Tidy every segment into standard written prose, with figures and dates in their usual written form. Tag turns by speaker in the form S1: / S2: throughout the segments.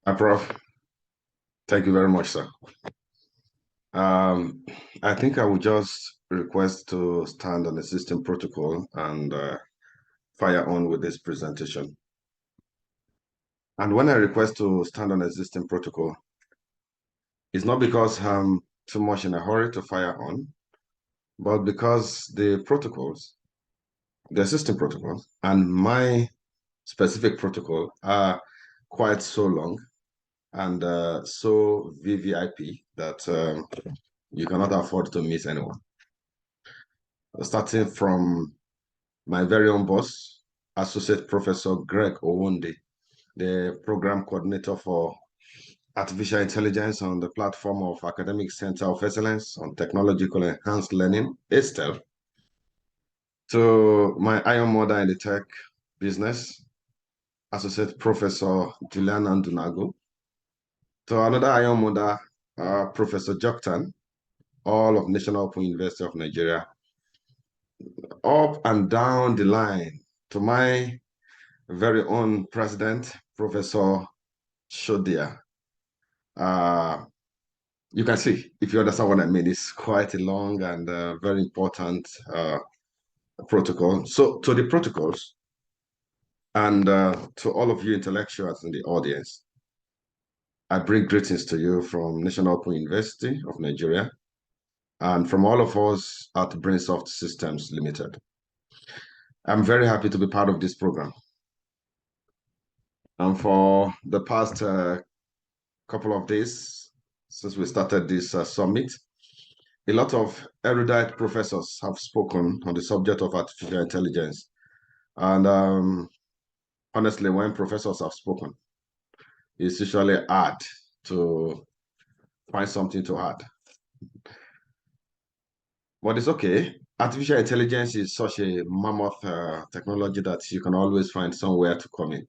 S1: Prof, thank you very much, sir. Um, I think I will just request to stand on the system protocol and fire on with this presentation. And when I request to stand on the system protocol, it's not because I'm too much in a hurry to fire on, but because the system protocols, and my specific protocol are quite so long and so VVIP that you cannot afford to miss anyone. Starting from my very own boss, Associate Professor Greg Owonde, the Program Coordinator for Artificial Intelligence on the platform of Academic Center of Excellence on Technological Enhanced Learning, ASTEL, to my iron mother in the tech business, Associate Professor Julian Andunago, to another iron mother, Professor Joktan, all of National Open University of Nigeria, up and down the line to my very own president, Professor Shodia. Uh, you can see, if you understand what I mean, it's quite a long and very important protocol. So to the protocols and to all of you intellectuals in the audience, I bring greetings to you from National Open University of Nigeria and from all of us at Brainsoft Systems Limited. I'm very happy to be part of this program. And for the past couple of days since we started this summit, a lot of erudite professors have spoken on the subject of artificial intelligence. And honestly, when professors have spoken, it's usually hard to find something to add. But it's okay. Artificial intelligence is such a mammoth technology that you can always find somewhere to come in.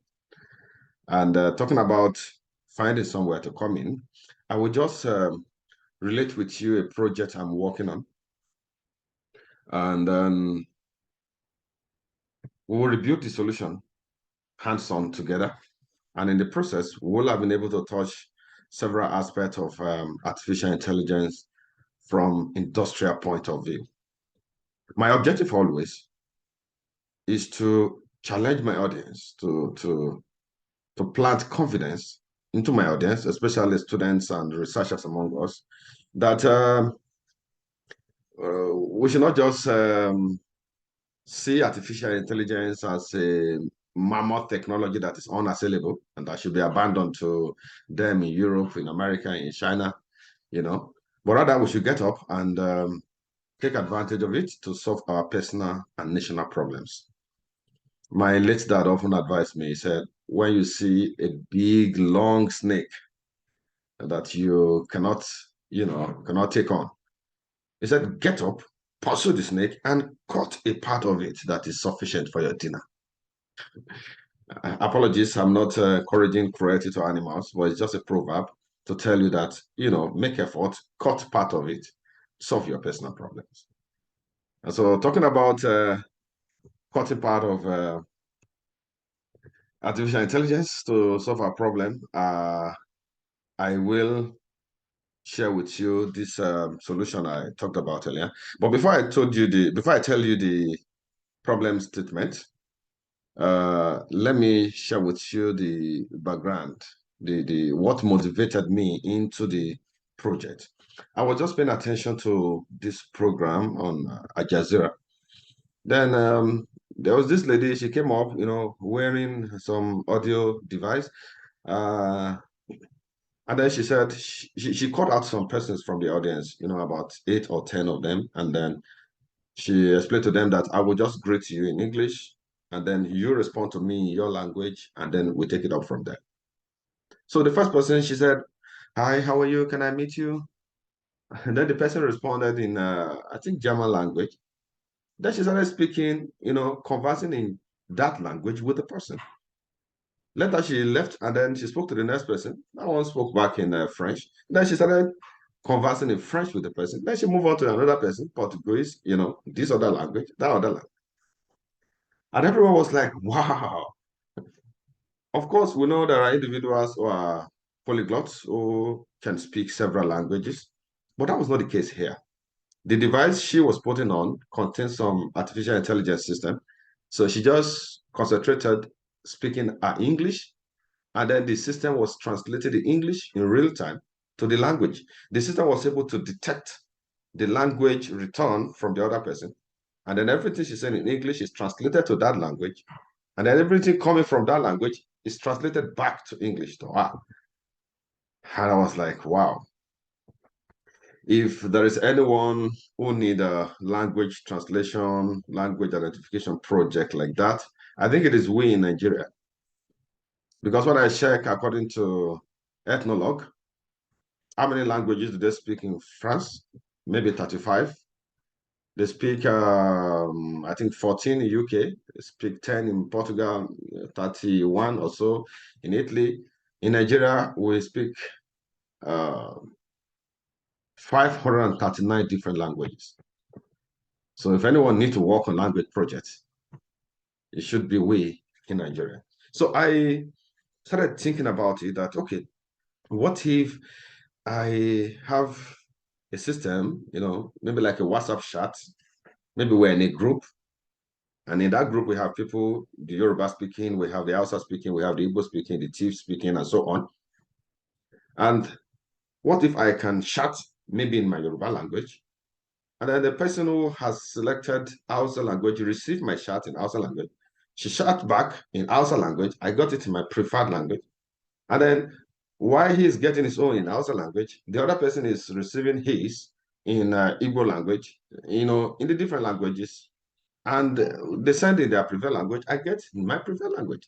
S1: And talking about finding somewhere to come in, I will just relate with you a project I'm working on. And we will review the solution hands-on together. And in the process, we will have been able to touch several aspects of artificial intelligence from industrial point of view. My objective always is to challenge my audience, to plant confidence into my audience, especially students and researchers among us, that we should not just see artificial intelligence as a mammoth technology that is unassailable and that should be abandoned to them in Europe, in America, in China, but rather we should get up and take advantage of it to solve our personal and national problems. My late dad often advised me, he said, when you see a big, long snake that you cannot take on, he said, get up, pursue the snake, and cut a part of it that is sufficient for your dinner. Apologies, I'm not encouraging cruelty to animals, but it's just a proverb to tell you that, make effort, cut part of it, solve your personal problems. And so talking about cutting part of artificial intelligence to solve our problem, I will share with you this solution I talked about earlier. But before I tell you the problem statement, let me share with you the background, the what motivated me into the project. I was just paying attention to this program on Al Jazeera. Then there was this lady, she came up, wearing some audio device. Uh, and then she said she called out some persons from the audience, about 8 or 10 of them. And then she explained to them that I will just greet you in English, and then you respond to me in your language, and then we take it up from there. So the first person, she said, hi, how are you? Can I meet you? And then the person responded in, I think, German language. Then she started speaking, conversing in that language with the person. Later, she left, and then she spoke to the next person. That one spoke back in French. Then she started conversing in French with the person. Then she moved on to another person, Portuguese, this other language, that other language. And everyone was like, wow. Of course, we know there are individuals who are polyglots who can speak several languages, but that was not the case here. The device she was putting on contains some artificial intelligence system. So she just concentrated speaking her English, and then the system was translated the English in real time to the language. The system was able to detect the language return from the other person. And then everything she said in English is translated to that language. And then everything coming from that language is translated back to English to her. And I was like, wow. If there is anyone who need a language translation, language identification project like that, I think it is we in Nigeria. Because when I check according to Ethnologue, how many languages do they speak in France? Maybe 35. They speak, I think, 14 in UK. They speak 10 in Portugal, 31 or so in Italy. In Nigeria, we speak uh, 539 different languages. So if anyone needs to work on language projects, it should be we in Nigeria. So I started thinking about it that, okay, what if I have a system, maybe like a WhatsApp chat, maybe we're in a group, and in that group we have people, the Yoruba speaking, we have the Hausa speaking, we have the Igbo speaking, the Tiv speaking, and so on. And what if I can chat maybe in my Yoruba language, and then the person who has selected Hausa language received my chat in Hausa language. She chat back in Hausa language. I got it in my preferred language. And then while he's getting his own in Hausa language, the other person is receiving his in Igbo language, in the different languages. And they send in their preferred language. I get my preferred language.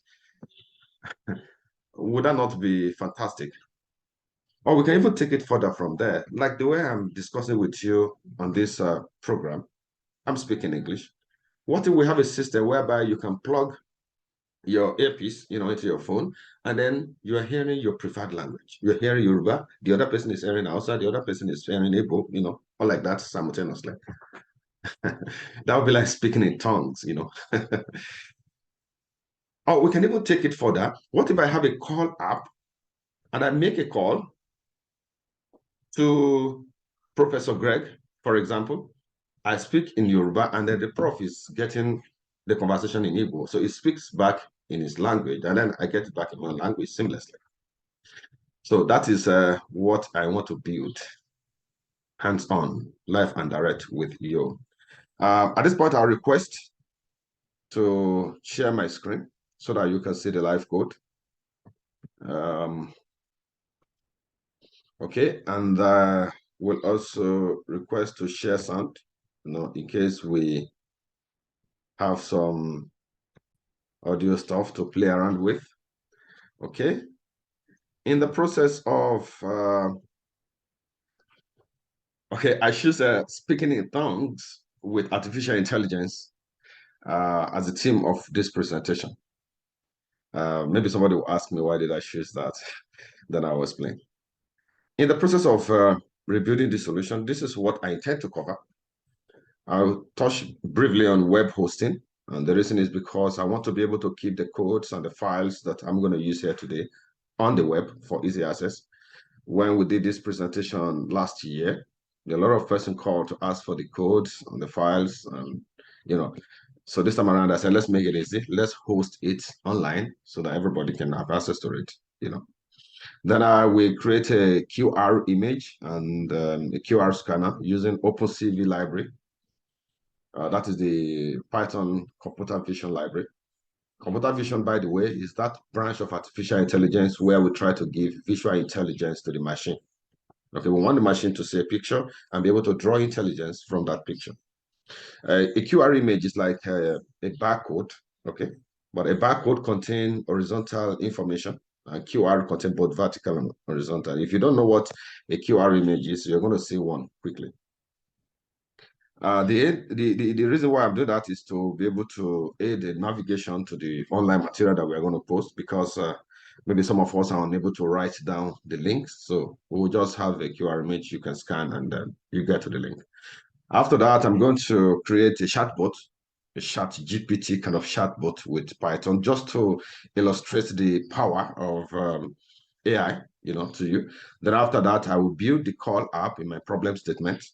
S1: Would that not be fantastic? Or we can even take it further from there. Like the way I'm discussing with you on this program, I'm speaking English. What if we have a system whereby you can plug your earpiece, into your phone, and then you are hearing your preferred language. You're hearing Yoruba, the other person is hearing Hausa, the other person is hearing Igbo, all like that simultaneously. That would be like speaking in tongues. Or we can even take it further. What if I have a call app and I make a call to Professor Greg, for example? I speak in Yoruba, and then the prof is getting the conversation in Igbo. So he speaks back in his language, and then I get it back in my language seamlessly. So that is what I want to build, hands-on, live and direct with you. At this point, I'll request to share my screen so that you can see the live code. Okay, and we'll also request to share sound, in case we have some audio stuff to play around with. Okay. In the process of, okay, I choose speaking in tongues with artificial intelligence as the theme of this presentation. Maybe somebody will ask me, why did I choose that? Then I'll explain. In the process of rebuilding the solution, this is what I intend to cover. I'll touch briefly on web hosting. And the reason is because I want to be able to keep the codes and the files that I'm going to use here today on the web for easy access. When we did this presentation last year, a lot of person called to ask for the codes and the files, and so this time around I said, let's make it easy. Let's host it online so that everybody can have access to it. Then I will create a QR image and a QR scanner using OpenCV library. That is the Python computer vision library. Computer vision, by the way, is that branch of artificial intelligence where we try to give visual intelligence to the machine. Okay, we want the machine to see a picture and be able to draw intelligence from that picture. A QR image is like a barcode, okay? But a barcode contains horizontal information, and QR contains both vertical and horizontal. If you don't know what a QR image is, you're going to see one quickly. The reason why I'm doing that is to be able to aid the navigation to the online material that we're going to post, because maybe some of us are unable to write down the links. So we'll just have a QR image you can scan, and then you get to the link. After that, I'm going to create a chatbot, a chat GPT kind of chatbot with Python, just to illustrate the power of AI, to you. Then after that, I will build the call app in my problem statement,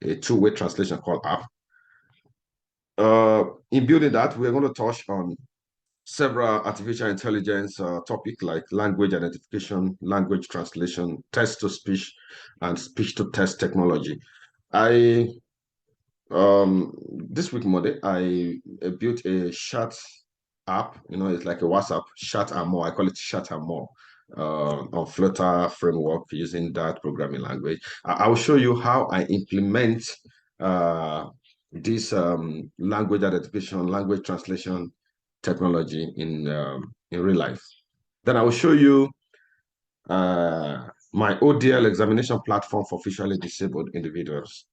S1: a two-way translation call app. In building that, we're going to touch on several artificial intelligence topics like language identification, language translation, text to speech, and speech to text technology. I this week Monday, I built a chat app. It's like a WhatsApp, chat and more. I call it chat and more on Flutter framework using that programming language. I will show you how I implement this language identification, language translation technology in real life. Then I will show you my ODL examination platform for visually disabled individuals.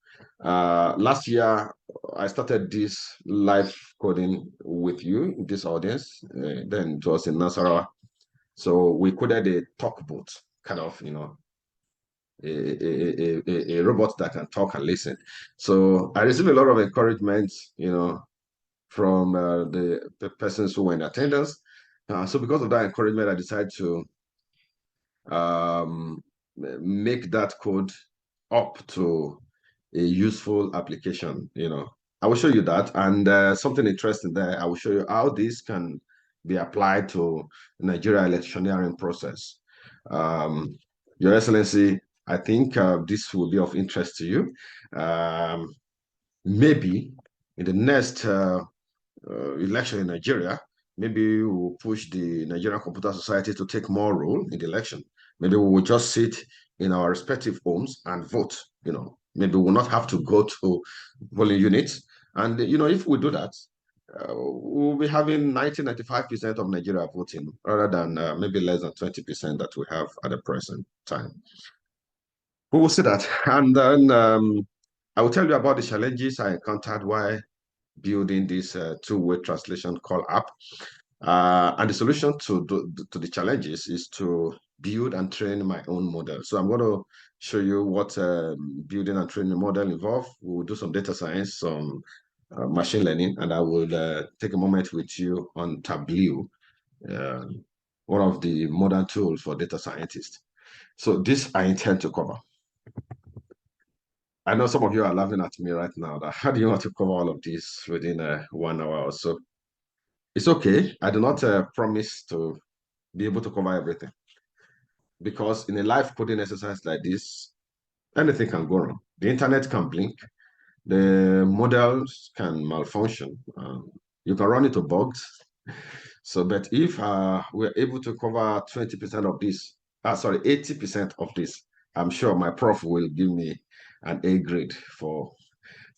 S1: Last year, I started this live coding with you, this audience. Then it was in Nasarawa. So we coded a talk bot, kind of, a robot that can talk and listen. So I received a lot of encouragement, from the persons who were in attendance. So because of that encouragement, I decided to make that code up to a useful application. I will show you that, and something interesting there. I will show you how this can be applied to Nigeria electioneering process. Your Excellency, I think this will be of interest to you. Maybe in the next election in Nigeria, maybe we'll push the Nigerian Computer Society to take more role in the election. Maybe we will just sit in our respective homes and vote. Maybe we'll not have to go to polling units. And if we do that, we'll be having 95% of Nigeria voting rather than maybe less than 20% that we have at the present time. We will see that. And then I will tell you about the challenges I encountered while building this two-way translation call app. And the solution to the challenges is to build and train my own model. So I'm going to show you what building and training model involve. We'll do some data science, some machine learning, and I will take a moment with you on Tableau, one of the modern tools for data scientists. So this I intend to cover. I know some of you are laughing at me right now. That how do you want to cover all of this within 1 hour or so? It's okay. I do not promise to be able to cover everything, because in a live coding exercise like this, anything can go wrong. The internet can blink, the models can malfunction, you can run into bugs. So, but if we're able to cover 20% of this, 80% of this, I'm sure my prof will give me an A grade for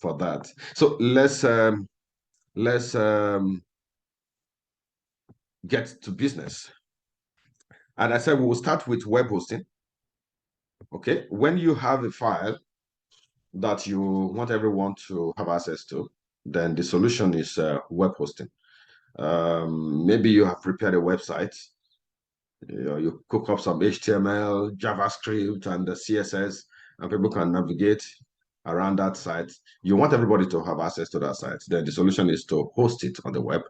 S1: that. So let's get to business. And I said we will start with web hosting. Okay, when you have a file that you want everyone to have access to, then the solution is web hosting. Maybe you have prepared a website. You cook up some HTML, JavaScript, and the CSS, and people can navigate around that site. You want everybody to have access to that site. Then the solution is to host it on the web,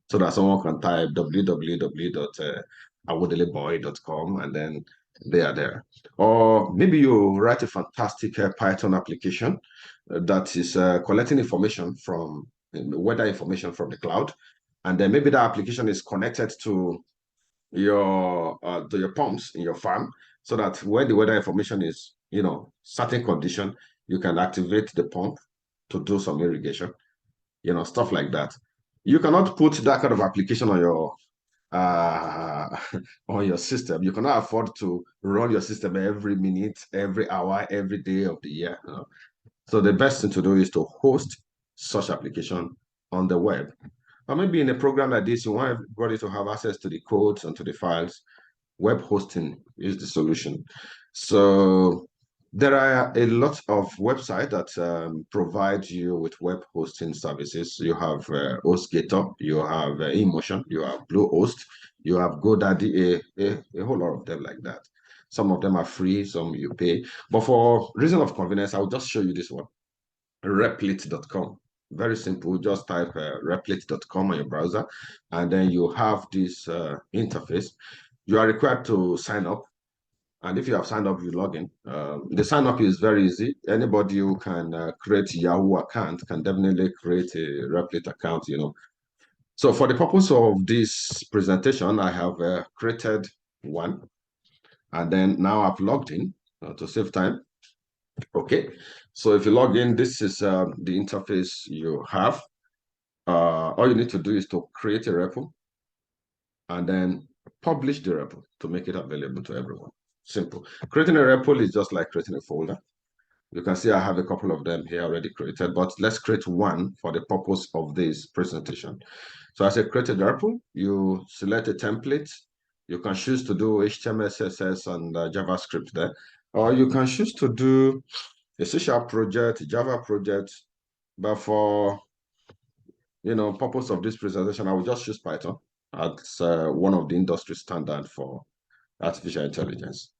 S1: so that someone can type www.awodeleboy.com and then they are there. Or maybe you write a fantastic Python application that is collecting information from weather information from the cloud, and then maybe that application is connected to your pumps in your farm, so that when the weather information is certain condition, you can activate the pump to do some irrigation, stuff like that. You cannot put that kind of application on your on your system. You cannot afford to run your system every minute, every hour, every day of the year. So the best thing to do is to host such application on the web. Or maybe in a program like this, you want everybody to have access to the codes and to the files. Web hosting is the solution. So there are a lot of websites that provide you with web hosting services. You have HostGator, you have InMotion, you have Bluehost, you have GoDaddy, a whole lot of them like that. Some of them are free, some you pay. But for reason of convenience, I'll just show you this one, Replit.com. Very simple. Just type replit.com on your browser, and then you have this interface. You are required to sign up. And if you have signed up, you log in. The sign up is very easy. Anybody who can create Yahoo account can definitely create a Replit account, So for the purpose of this presentation, I have created one, and then now I've logged in to save time. Okay, so if you log in, this is the interface you have. All you need to do is to create a repo and then publish the repo to make it available to everyone. Simple. Creating a repo is just like creating a folder. You can see I have a couple of them here already created, but let's create one for the purpose of this presentation. So as I created a repo, you select a template. You can choose to do HTML, CSS, and JavaScript there, or you can choose to do a C# project, a Java project. But for purpose of this presentation, I will just choose Python as one of the industry standard for artificial intelligence.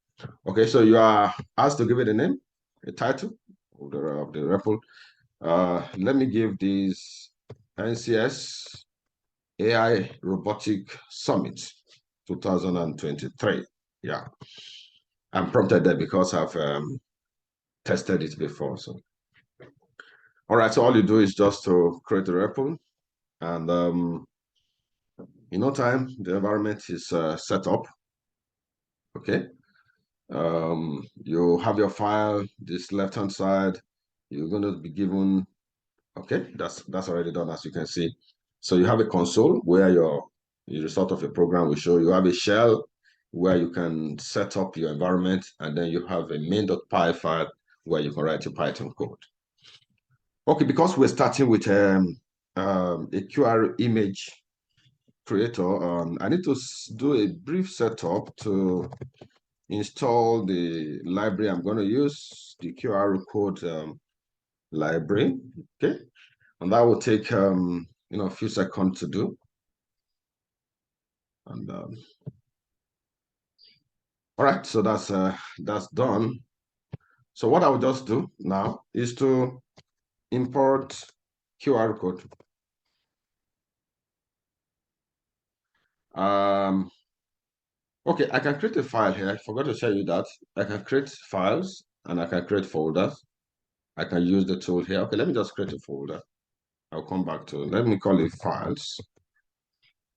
S1: Okay, so you are asked to give it a name, a title of the repo. Let me give this NCS AI Robotic Summit 2023. Yeah, I'm prompted there because I've tested it before. So, all right, so all you do is just to create a repo, and in no time, the environment is set up. Okay. You have your file, this left-hand side, you're going to be given, okay, that's already done, as you can see. So you have a console where the result of your program will show. You have a shell where you can set up your environment, and then you have a main.py file where you can write your Python code. Okay, because we're starting with a QR image creator, I need to do a brief setup to install the library I'm going to use, the QR code library. Okay, and that will take a few seconds to do. And all right, so that's done. So what I will just do now is to import QR code. Okay, I can create a file here. I forgot to tell you that. I can create files and I can create folders. I can use the tool here. Okay, let me just create a folder. I'll come back to it. Let me call it files.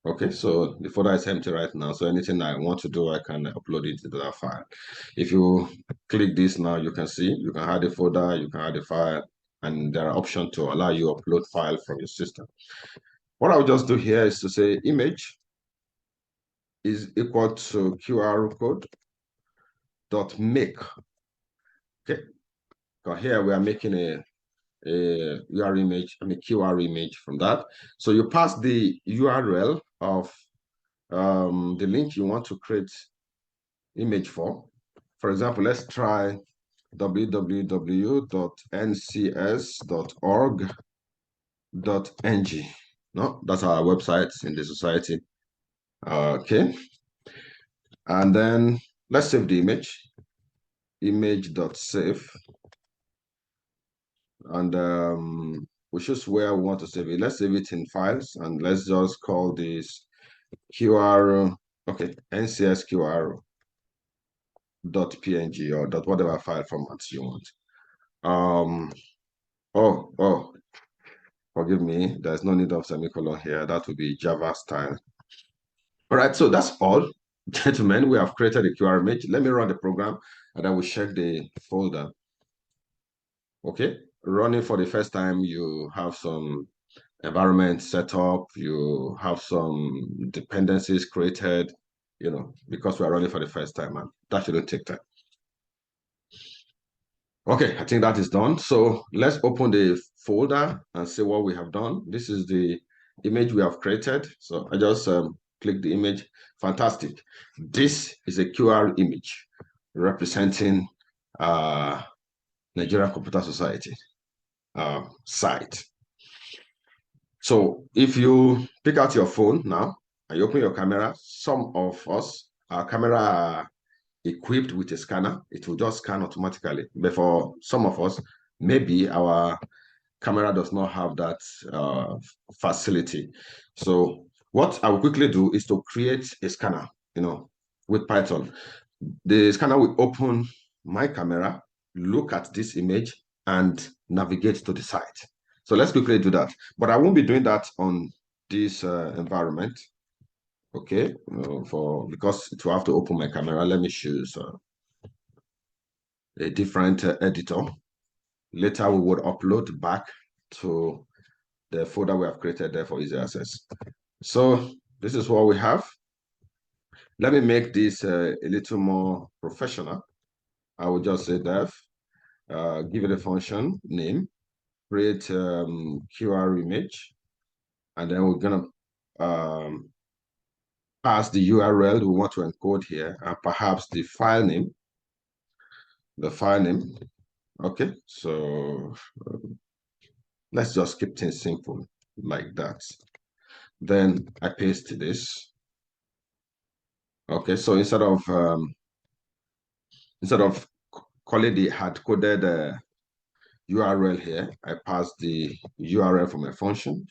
S1: Okay, so the folder is empty right now. So anything I want to do, I can upload it to that file. If you click this now, you can see you can add a folder, you can add a file, and there are options to allow you to upload file from your system. What I'll just do here is to say image is equal to QR code dot make. Okay, because here we are making a UR image, QR image from that. So you pass the URL of the link you want to create image for. For example, let's try www.ncs.org.ng. No, that's our website in the society. Okay. And then let's save the image.save. And we choose where we want to save it. Let's save it in files, and let's just call this QR, okay, ncsqr.png or whatever file formats you want. Oh, forgive me, there's no need of semicolon here. That would be Java style. All right, so that's all. Gentlemen, we have created a QR image. Let me run the program and I will check the folder. Okay, running for the first time, you have some environment set up, you have some dependencies created, because we are running for the first time, and that shouldn't take time. Okay, I think that is done. So let's open the folder and see what we have done. This is the image we have created. So I just click the image. Fantastic. This is a QR image representing Nigerian Computer Society site. So if you pick out your phone now and you open your camera, some of us, our camera are equipped with a scanner. It will just scan automatically. But for some of us, maybe our camera does not have that facility. So what I will quickly do is to create a scanner, with Python. The scanner will open my camera, look at this image, and navigate to the site. So let's quickly do that. But I won't be doing that on this environment. Okay, because it will have to open my camera. Let me choose a different editor. Later, we would upload back to the folder we have created there for easy access. So this is what we have. Let me make this a little more professional. I will just say dev, give it a function name, create QR image, and then we're gonna pass the URL we want to encode here, and perhaps the file name. Okay, so let's just keep things simple like that. Then I paste this. Okay, so instead of calling the hard-coded URL here, I pass the URL from my function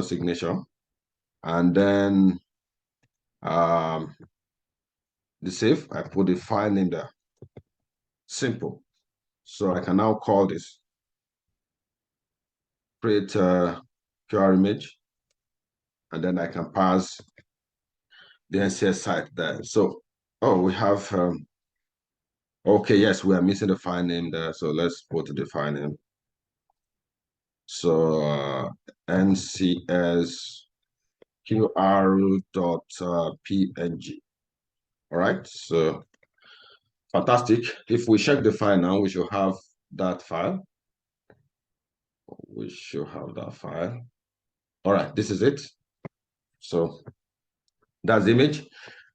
S1: signature, and then the save, I put the file name there. Simple. So I can now call this, create a QR image, and then I can pass the NCS site there. So, oh, we have, okay, yes, we are missing the file name there. So let's put the file name. So NCS QR.png. All right, so fantastic. If we check the file now, we should have that file. All right, this is it. So that's the image.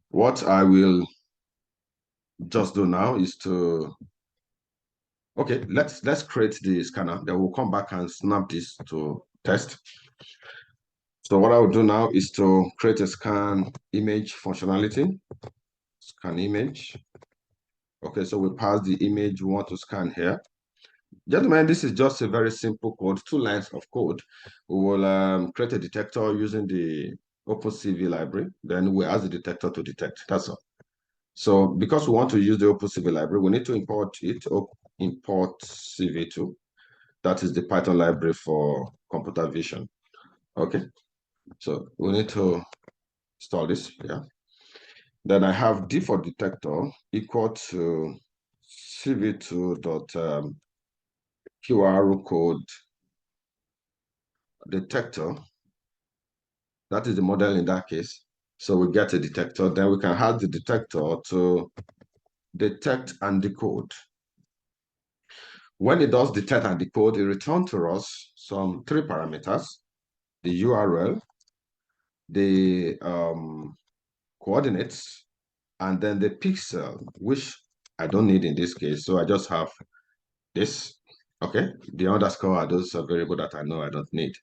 S1: What I will just do now is to, okay, let's create the scanner. Then we'll come back and snap this to test. So what I will do now is to create a scan image functionality. Scan image. Okay, so we pass the image we want to scan here. Gentlemen, this is just a very simple code, 2 lines of code. We will create a detector using the OpenCV library. Then we ask the detector to detect. That's all. So because we want to use the OpenCV library, we need to import it, import CV2. That is the Python library for computer vision. Okay, so we need to install this, yeah. Then I have default detector equal to cv2.QR code detector. That is the model in that case. So we get a detector, then we can have the detector to detect and decode. When it does detect and decode, it returns to us some 3 parameters: the URL, the coordinates, and then the pixel, which I don't need in this case. So I just have this. Okay, the underscore are those variables that I know I don't need.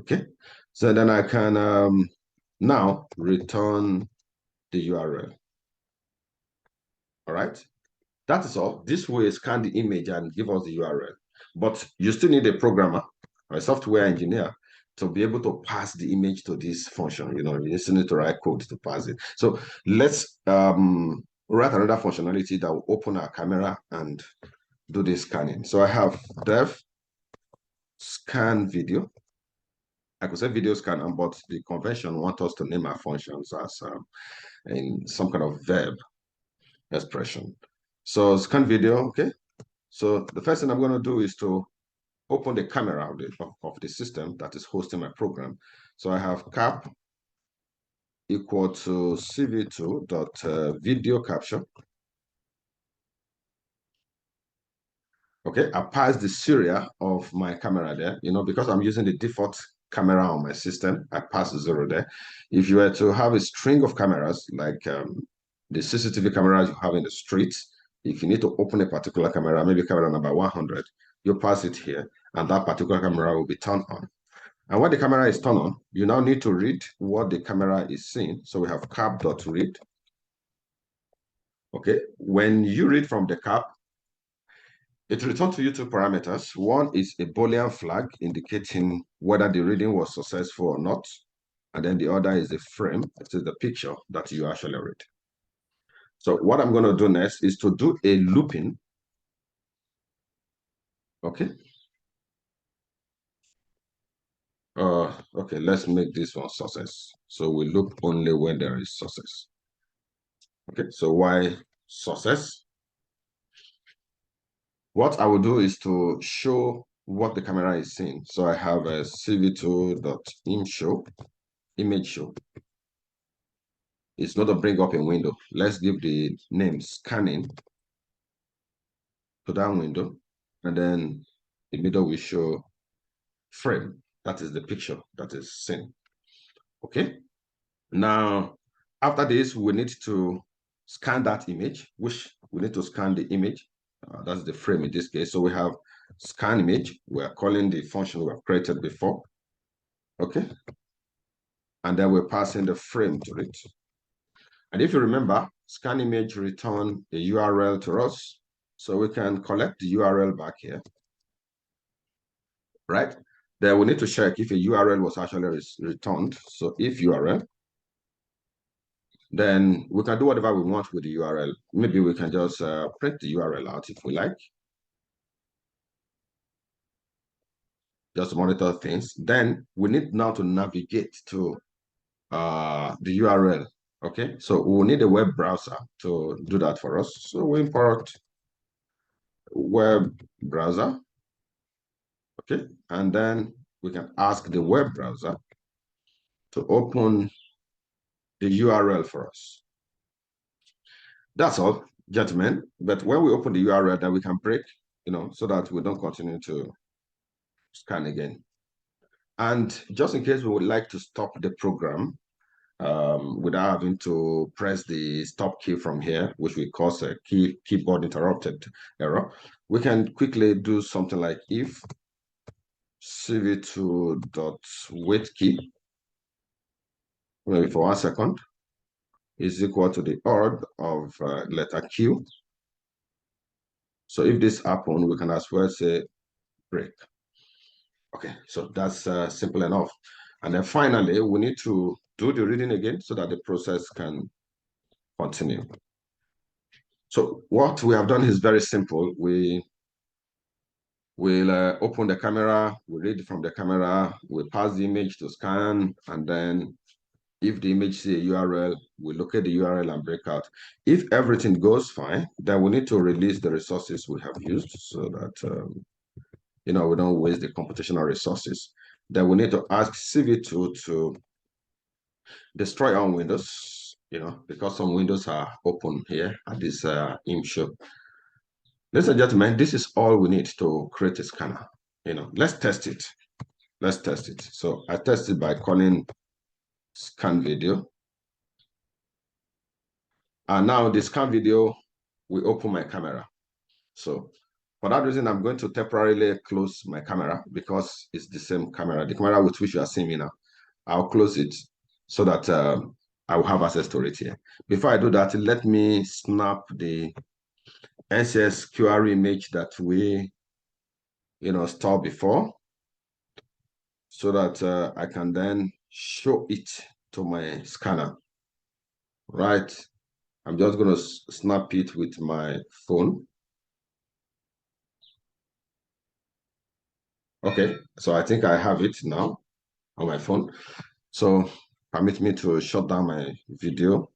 S1: Okay, so then I can now return the URL. All right, that is all. This way, scan the image and give us the URL. But you still need a programmer or a software engineer to be able to pass the image to this function. You know, you still need to write code to pass it. So let's write another functionality that will open our camera and do the scanning. So I have dev scan video. I could say video scan, but the convention wants us to name our functions as in some kind of verb expression. So scan video, okay. So the first thing I'm going to do is to open the camera of the system that is hosting my program. So I have cap equal to cv2.video capture. Okay, I pass the serial of my camera there. You know, because I'm using the default camera on my system, I pass 0 there. If you were to have a string of cameras, like the CCTV cameras you have in the streets, if you need to open a particular camera, maybe camera number 100, you pass it here, and that particular camera will be turned on. And when the camera is turned on, you now need to read what the camera is seeing. So we have cap.read. Okay, when you read from the cap, it returns to you 2 parameters. One is a Boolean flag indicating whether the reading was successful or not. And then the other is a frame, this is the picture that you actually read. So what I'm going to do next is to do a looping. Okay. Okay, let's make this one success. So we loop only when there is success. Okay, so why success? What I will do is to show what the camera is seeing. So I have a cv2.imshow, image show. It's not to bring up a window. Let's give the name scanning to that window. And then the middle will show frame. That is the picture that is seen. Okay. Now, after this, we need to scan that image, which we need to scan the image. That's the frame in this case. So we have scan image. We are calling the function we have created before. Okay. And then we're passing the frame to it. And if you remember, scan image return a URL to us. So we can collect the URL back here, right? Then we need to check if a URL was actually returned. So if URL, then we can do whatever we want with the URL. Maybe we can just print the URL out if we like. Just monitor things. Then we need now to navigate to the URL. Okay, so we'll need a web browser to do that for us. So we import web browser. Okay, and then we can ask the web browser to open the URL for us. That's all, gentlemen. But when we open the URL, then we can break, so that we don't continue to scan again. And just in case we would like to stop the program without having to press the stop key from here, which will cause a keyboard interrupted error, we can quickly do something like if cv2.wait key, maybe for 1 second, is equal to the org of letter Q. So if this happens, we can as well say break. Okay, so that's simple enough. And then finally, we need to do the reading again so that the process can continue. So what we have done is very simple. We will open the camera, we read from the camera, we pass the image to scan, and then if the image see a URL, we locate the URL and break out. If everything goes fine, then we need to release the resources we have used so that we don't waste the computational resources. Then we need to ask CV2 to destroy all windows, because some windows are open here at this image show. Ladies and gentlemen, this is all we need to create a scanner. Let's test it. Let's test it. So I test it by calling scan video. And now the scan video will open my camera. So for that reason, I'm going to temporarily close my camera because it's the same camera, the camera with which you are seeing me now. I'll close it so that I will have access to it here. Before I do that, let me snap the NCS QR image that we, stored before so that I can then show it to my scanner, right? I'm just going to snap it with my phone. Okay, so I think I have it now on my phone. So permit me to shut down my video.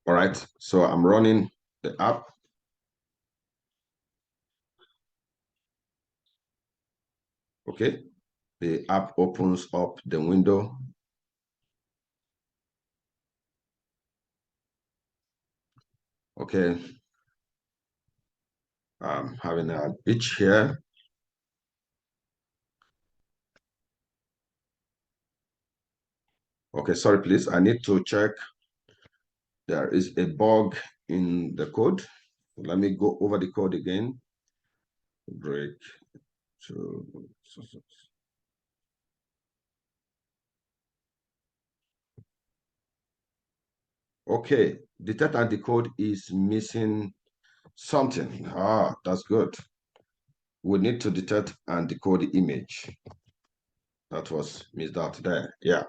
S1: All right, so I'm running the app. Okay, the app opens up the window. Okay, I'm having a beach here. Okay, sorry, please. I need to check. There is a bug in the code. Let me go over the code again. Break to. Okay, detect and decode is missing something. That's good. We need to detect and decode the image. That was missed out there. Yeah.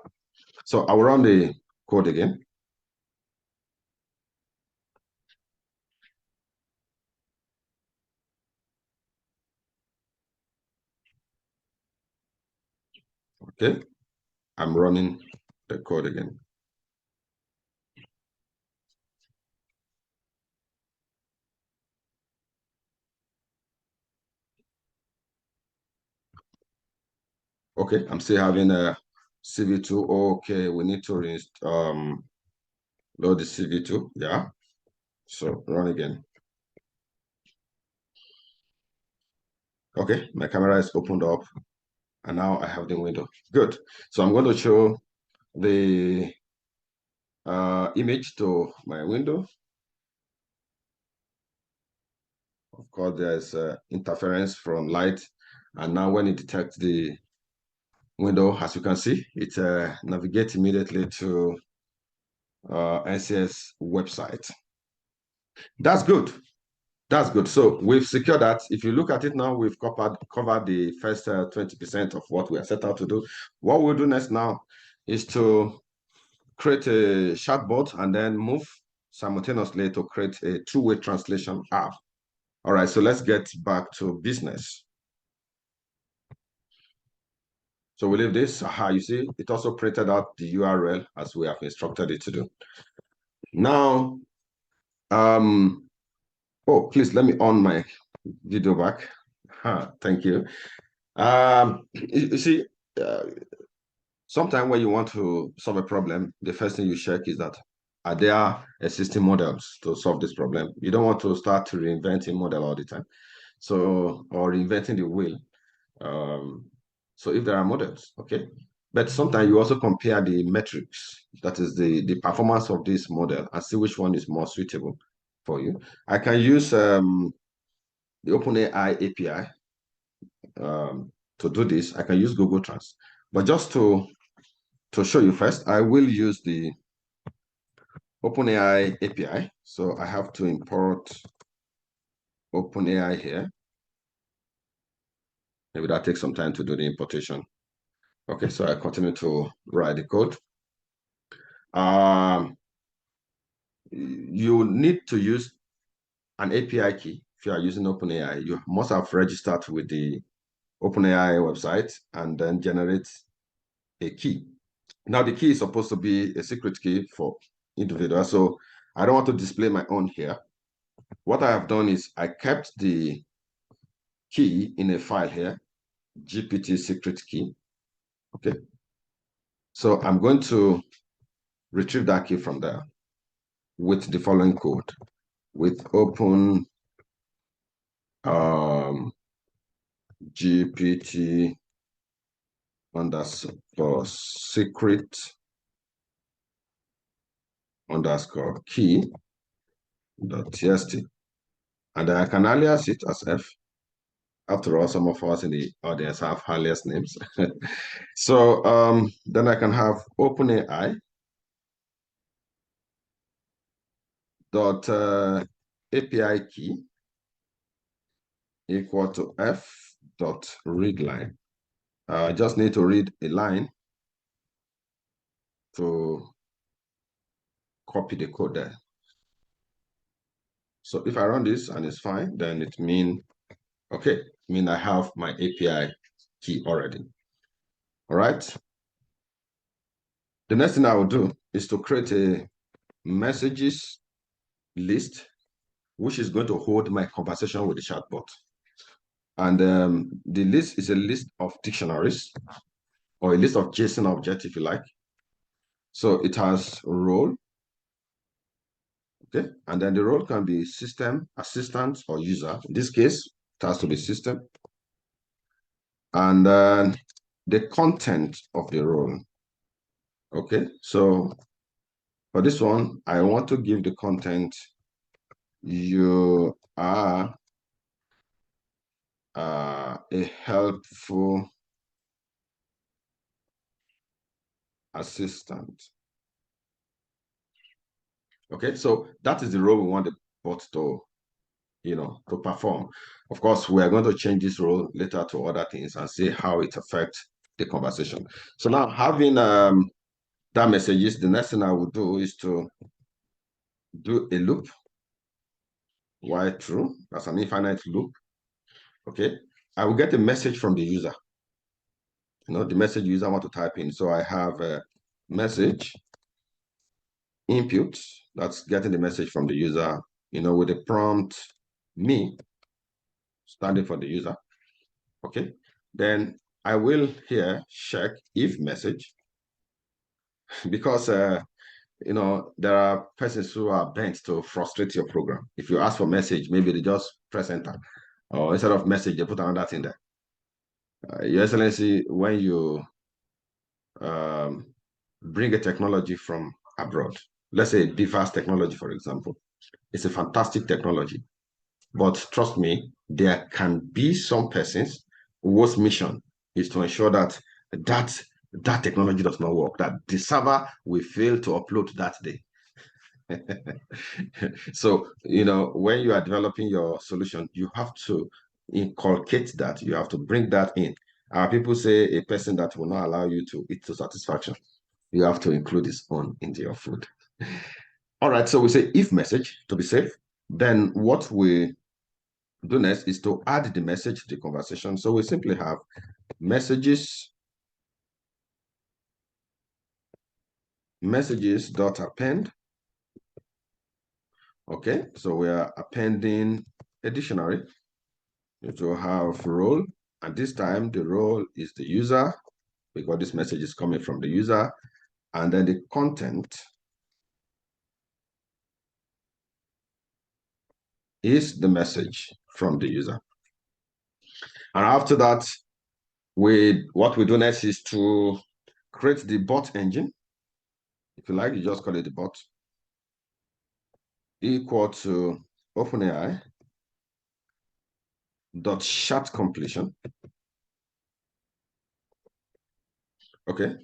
S1: So I'll run the code again. Okay, I'm running the code again. Okay, I'm still having a CV2. Okay, we need to load the CV2. Yeah, so run again. Okay, my camera is opened up and now I have the window. Good. So I'm going to show the image to my window. Of course, there's interference from light. And now when it detects the window, as you can see, it navigates immediately to NCS website. That's good. That's good. So we've secured that. If you look at it now, we've covered the first 20% of what we are set out to do. What we'll do next now is to create a chatbot and then move simultaneously to create a two-way translation app. All right, so let's get back to business. So we leave this. You see, it also printed out the URL as we have instructed it to do. Now, oh, please let me on my video back. Thank you. You see, sometimes when you want to solve a problem, the first thing you check is that are there existing models to solve this problem? You don't want to start reinventing model all the time. So, or reinventing the wheel. So if there are models, okay. But sometimes you also compare the metrics, that is the performance of this model, and see which one is more suitable for you. I can use the OpenAI API to do this. I can use Google Trans. But just to show you first, I will use the OpenAI API. So I have to import OpenAI here. Maybe that takes some time to do the importation. Okay, so I continue to write the code. You need to use an API key. If you are using OpenAI, you must have registered with the OpenAI website and then generate a key. Now, the key is supposed to be a secret key for individuals. So I don't want to display my own here. What I have done is I kept the key in a file here, GPT secret key. Okay. So I'm going to retrieve that key from there with the following code, with open GPT underscore secret underscore key dot txt. And I can alias it as F. After all, some of us in the audience have alias names. So then I can have OpenAI dot API key equal to F dot read line. I just need to read a line to copy the code there. So if I run this and it's fine, then it means, okay, I have my API key already. All right. The next thing I will do is to create a messages list, which is going to hold my conversation with the chatbot. And the list is a list of dictionaries or a list of JSON objects, if you like. So it has role, okay? And then the role can be system, assistant, or user. In this case, it has to be system. And then the content of the role, okay? So for this one, I want to give the content, you are a helpful assistant. Okay, so that is the role we want the bot to, to perform. Of course, we are going to change this role later to other things and see how it affects the conversation. So now having that messages, the next thing I will do is to do a loop, while true, that's an infinite loop. Okay, I will get a message from the user. The message user want to type in. So I have a message input that's getting the message from the user, with the prompt me standing for the user. Okay, then I will here check if message because there are persons who are bent to frustrate your program. If you ask for message, maybe they just press enter, or instead of message, they put another thing there. Your Excellency, when you bring a technology from abroad, let's say BVAS technology, for example, it's a fantastic technology. But trust me, there can be some persons whose mission is to ensure that that technology does not work, that the server will fail to upload that day. So, when you are developing your solution, you have to inculcate that. You have to bring that in. People say a person that will not allow you to eat to satisfaction. You have to include this on into your food. All right, so we say if message to be safe. Then what we do next is to add the message to the conversation. So we simply have messages dot append. Okay, so we are appending a dictionary. It will have role, and this time the role is the user because this message is coming from the user, and then the content is the message from the user. And after that, what we do next is to create the bot engine. If you like, you just call it the bot, equal to OpenAI dot chat completion. Okay,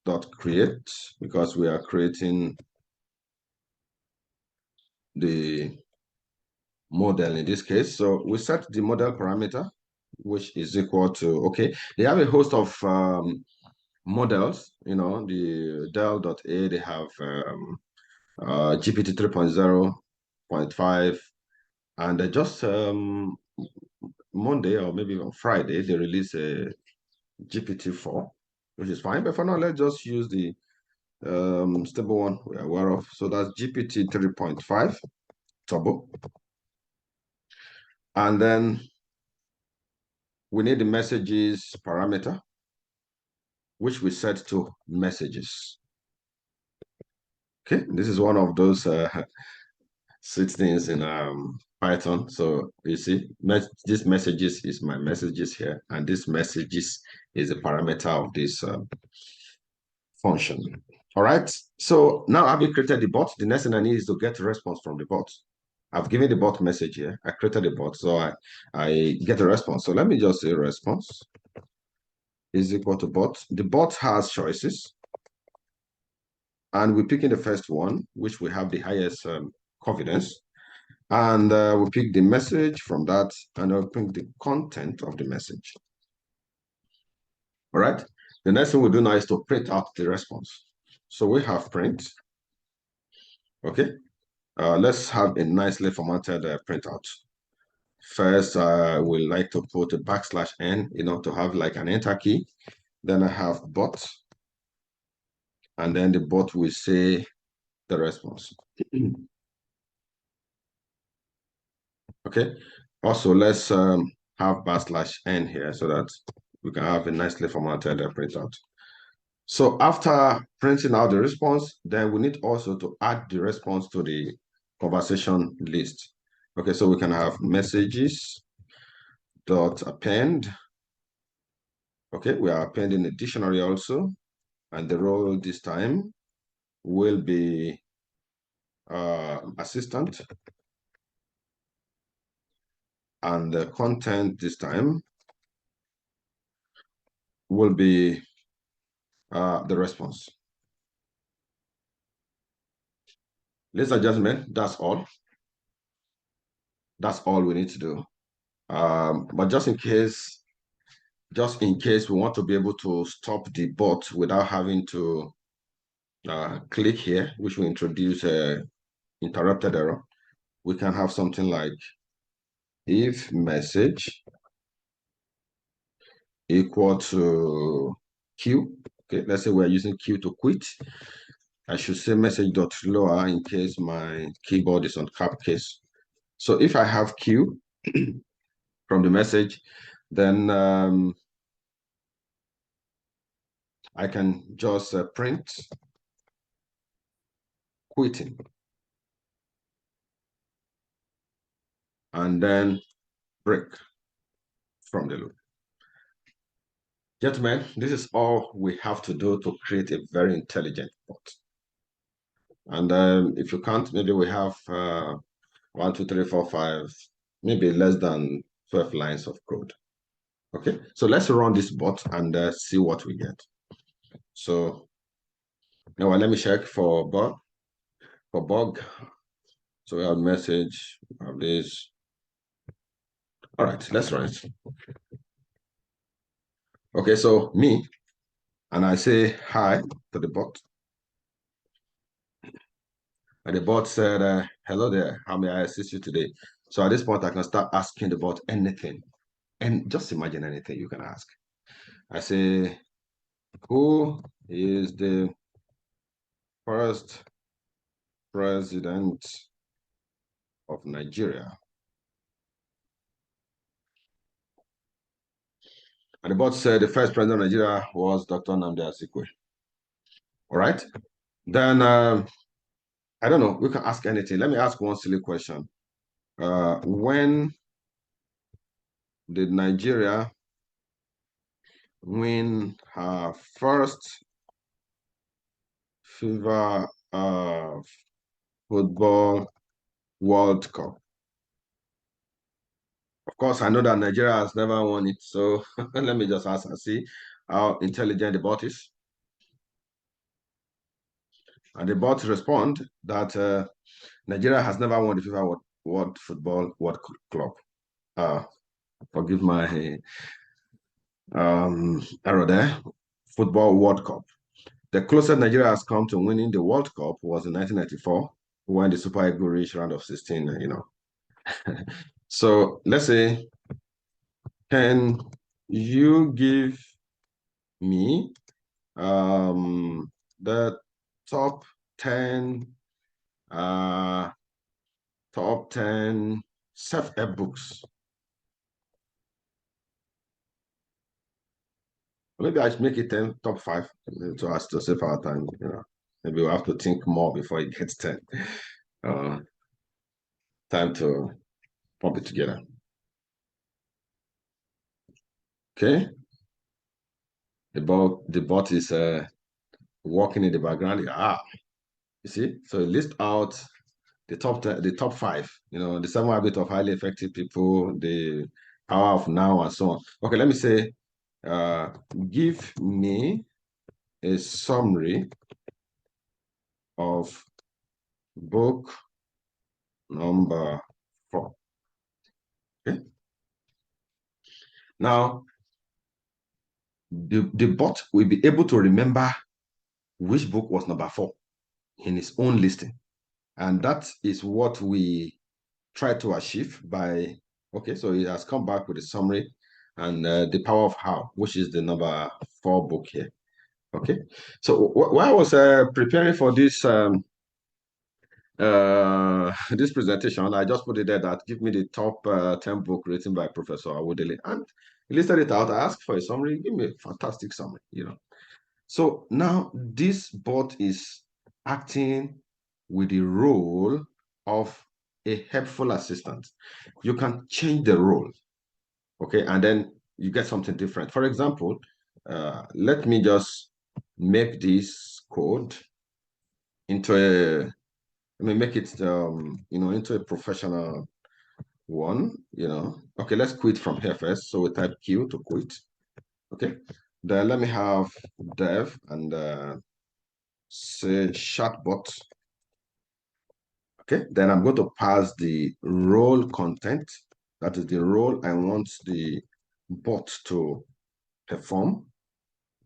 S1: dot create, because we are creating the model in this case. So we set the model parameter, which is equal to, okay, they have a host of models, the Dell.A, they have GPT 3.0.5, and just Monday or maybe on Friday, they release a GPT-4, which is fine. But for now, let's just use the stable one we are aware of. So that's GPT 3.5 Turbo. And then we need the messages parameter, which we set to messages. Okay, this is one of those six things in Python. So you see, this messages is my messages here, and this messages is a parameter of this function. All right. So now having created the bot, the next thing I need is to get a response from the bot. I've given the bot message here. I created the bot, so I get a response. So let me just say response is equal to bot. The bot has choices, and we pick in the first one, which we have the highest confidence. And we pick the message from that, and I'll pick the content of the message. All right. The next thing we do now is to print out the response. So we have print. Okay. Let's have a nicely formatted printout. First, we like to put a \n, to have like an enter key. Then I have bot, and then the bot will say the response. Okay. Also, let's have \n here so that we can have a nicely formatted printout. So after printing out the response, then we need also to add the response to the conversation list. Okay, so we can have messages dot append. Okay, we are appending a dictionary also, and the role this time will be assistant, and the content this time will be the response. Ladies and gentlemen, that's all. That's all we need to do. But just in case we want to be able to stop the bot without having to click here, which will introduce interrupted error. We can have something like if message equal to Q. Okay, let's say we're using Q to quit. I should say message dot lower in case my keyboard is on capcase. So if I have Q from the message, then I can just print quitting and then break from the loop. Gentlemen, this is all we have to do to create a very intelligent bot. And if you can't, maybe we have 1, 2, 3, 4, 5, maybe less than 12 lines of code. Okay, so let's run this bot and see what we get. So now let me check for bug. So we have message, we have this. All right, let's run it. Okay, so me, and I say hi to the bot. And the bot said, hello there, how may I assist you today? So at this point, I can start asking the bot anything. And just imagine anything you can ask. I say, who is the first president of Nigeria? And the bot said the first president of Nigeria was Dr. Nnamdi Azikiwe. All right. Then, I don't know, we can ask anything. Let me ask one silly question. When did Nigeria win her first FIFA Football World Cup? Of course, I know that Nigeria has never won it, so let me just ask and see how intelligent the bot is. And the bot respond that Nigeria has never won the FIFA World Football World Club. Forgive my error there. Football World Cup. The closest Nigeria has come to winning the World Cup was in 1994 when the Super Eagles reached round of 16, you know. So let's say, can you give me the top 10 self-help books? Maybe I should make it 10, top 5 to us to save our time. You know, maybe we'll have to think more before it gets 10. Time to pump it together. Okay. The bot is working in the background. You see, so it lists out the top 5. You know, the 7 habits of highly effective people, the power of now, and so on. Okay, let me say, give me a summary of book number 4. Okay. Now, the bot will be able to remember which book was number 4 in its own listing. And that is what we try to achieve by, okay, so it has come back with a summary and the power of how, which is the number 4 book here. Okay, so while I was preparing for this this presentation, I just put it there that give me the top 10 book written by Professor Awodele, and he listed it out. I asked for a summary, give me a fantastic summary, you know. So now this bot is acting with the role of a helpful assistant. You can change the role, okay, and then you get something different. For example, let me just make this code into a, let me make it, you know, into a professional one, you know. Okay, let's quit from here first. So we type Q to quit. Okay, then let me have dev and say chatbot. Okay, then I'm going to pass the role content. That is the role I want the bot to perform.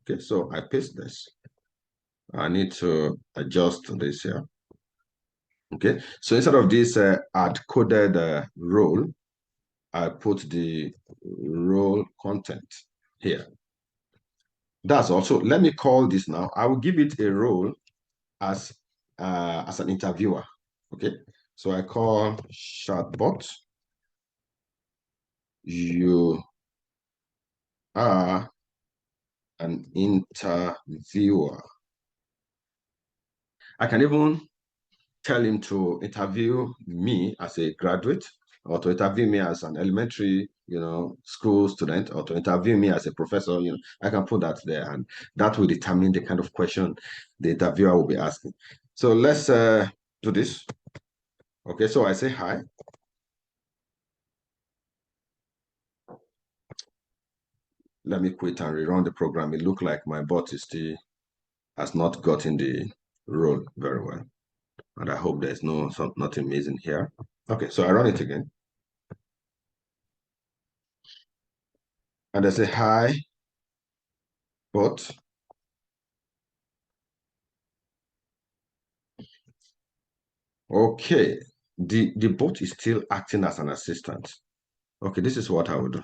S1: Okay, so I paste this. I need to adjust this here. Okay, so instead of this add coded role, I put the role content here. That's also, let me call this now. I will give it a role as an interviewer. Okay, so I call chatbot. You are an interviewer. I can even tell him to interview me as a graduate, or to interview me as an elementary, school student, or to interview me as a professor. I can put that there, and that will determine the kind of question the interviewer will be asking. So let's do this. Okay, so I say hi. Let me quit and rerun the program. It looks like my bot is still has not gotten the role very well. And I hope there's nothing missing here. Okay, so I run it again. And I say hi, bot. Okay, the bot is still acting as an assistant. Okay, this is what I will do.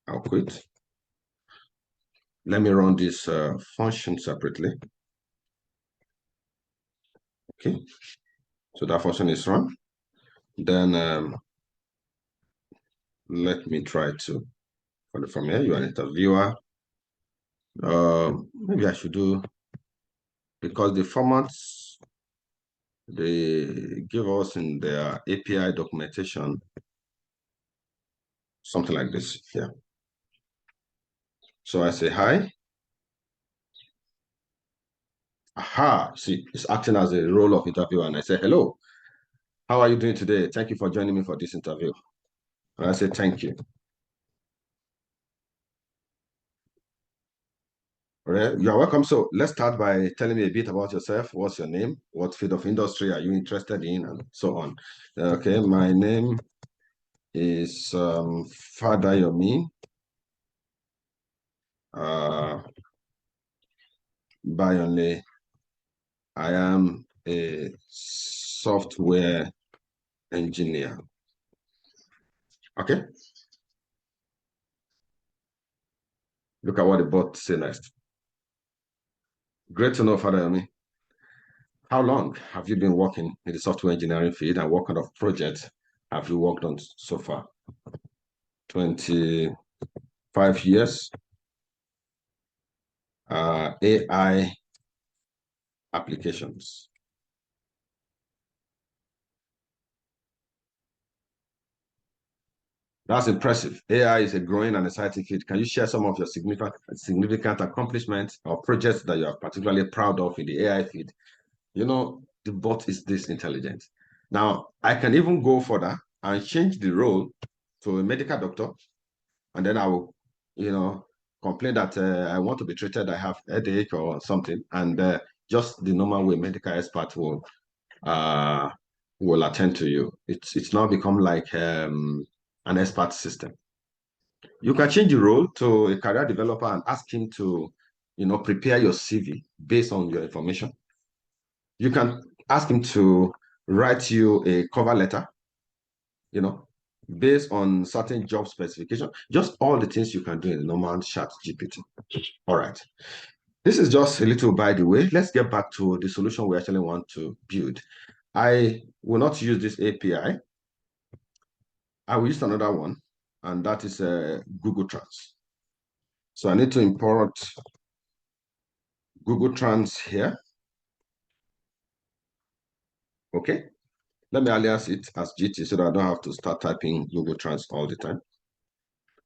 S1: I'll quit. Let me run this function separately. Okay, so that function is run. Then let me try to, from here, you are an interviewer. Maybe I should do, because the formats they give us in their API documentation, something like this here. So I say hi. Aha, see, it's acting as a role of interviewer. And I say, hello, how are you doing today? Thank you for joining me for this interview. And I say, thank you. All right, you're welcome. So let's start by telling me a bit about yourself. What's your name? What field of industry are you interested in? And so on. Okay, my name is Father Yomi. Bayonle. I am a software engineer. Okay. Look at what the bot say next. Great to know, Father Yomi. How long have you been working in the software engineering field, and what kind of projects have you worked on so far? 25 years. AI applications. That's impressive. AI is a growing and exciting field. Can you share some of your significant accomplishments or projects that you are particularly proud of in the AI field? The bot is this intelligent. Now, I can even go further and change the role to a medical doctor, and then I will, complain that I want to be treated, I have headache or something, and just the normal way medical expert uh, will attend to you. It's now become like an expert system. You can change the role to a career developer and ask him to, prepare your CV based on your information. You can ask him to write you a cover letter, based on certain job specification. Just all the things you can do in the normal chat GPT. All right. This is just a little by the way. Let's get back to the solution we actually want to build. I will not use this API. I will use another one, and that is Google Trans. So I need to import Google Trans here. Okay. Let me alias it as GT so that I don't have to start typing Google Trans all the time.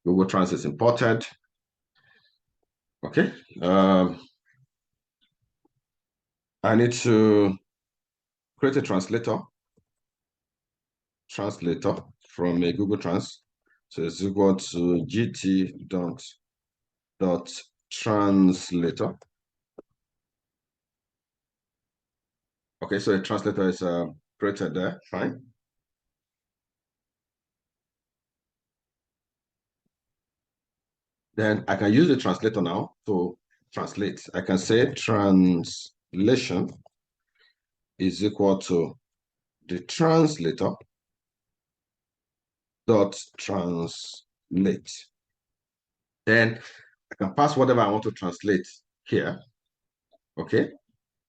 S1: Google Trans is imported. Okay. I need to create a translator from a Google Trans. So it's equal to gt dot translator. Okay, so a translator is created there. Fine. Then I can use the translator now to translate. I can say translation is equal to the translator dot translate. Then I can pass whatever I want to translate here. Okay.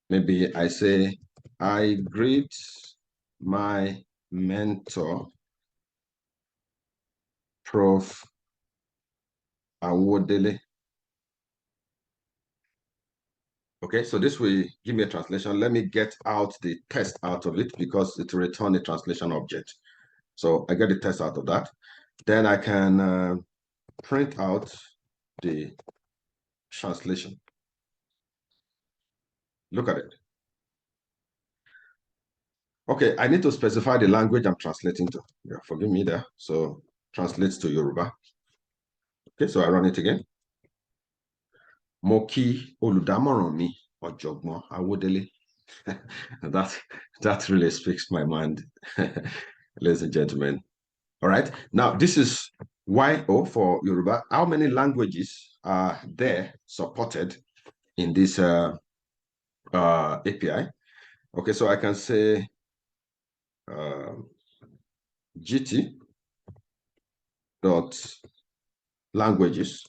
S1: Maybe I say, I greet my mentor, Prof. Awodele. Okay, so this will give me a translation. Let me get out the text out of it because it will return a translation object. So I get the text out of that. Then I can print out the translation. Look at it. Okay, I need to specify the language I'm translating to. Yeah, forgive me there. So translates to Yoruba. Okay, so I run it again. Mo kí olùdámọ̀ràn mi, Ọ̀jọ̀gbọ́n Awodele. that really speaks my mind, ladies and gentlemen. All right. Now, this is YO for Yoruba. How many languages are there supported in this API? Okay, so I can say GT dot languages.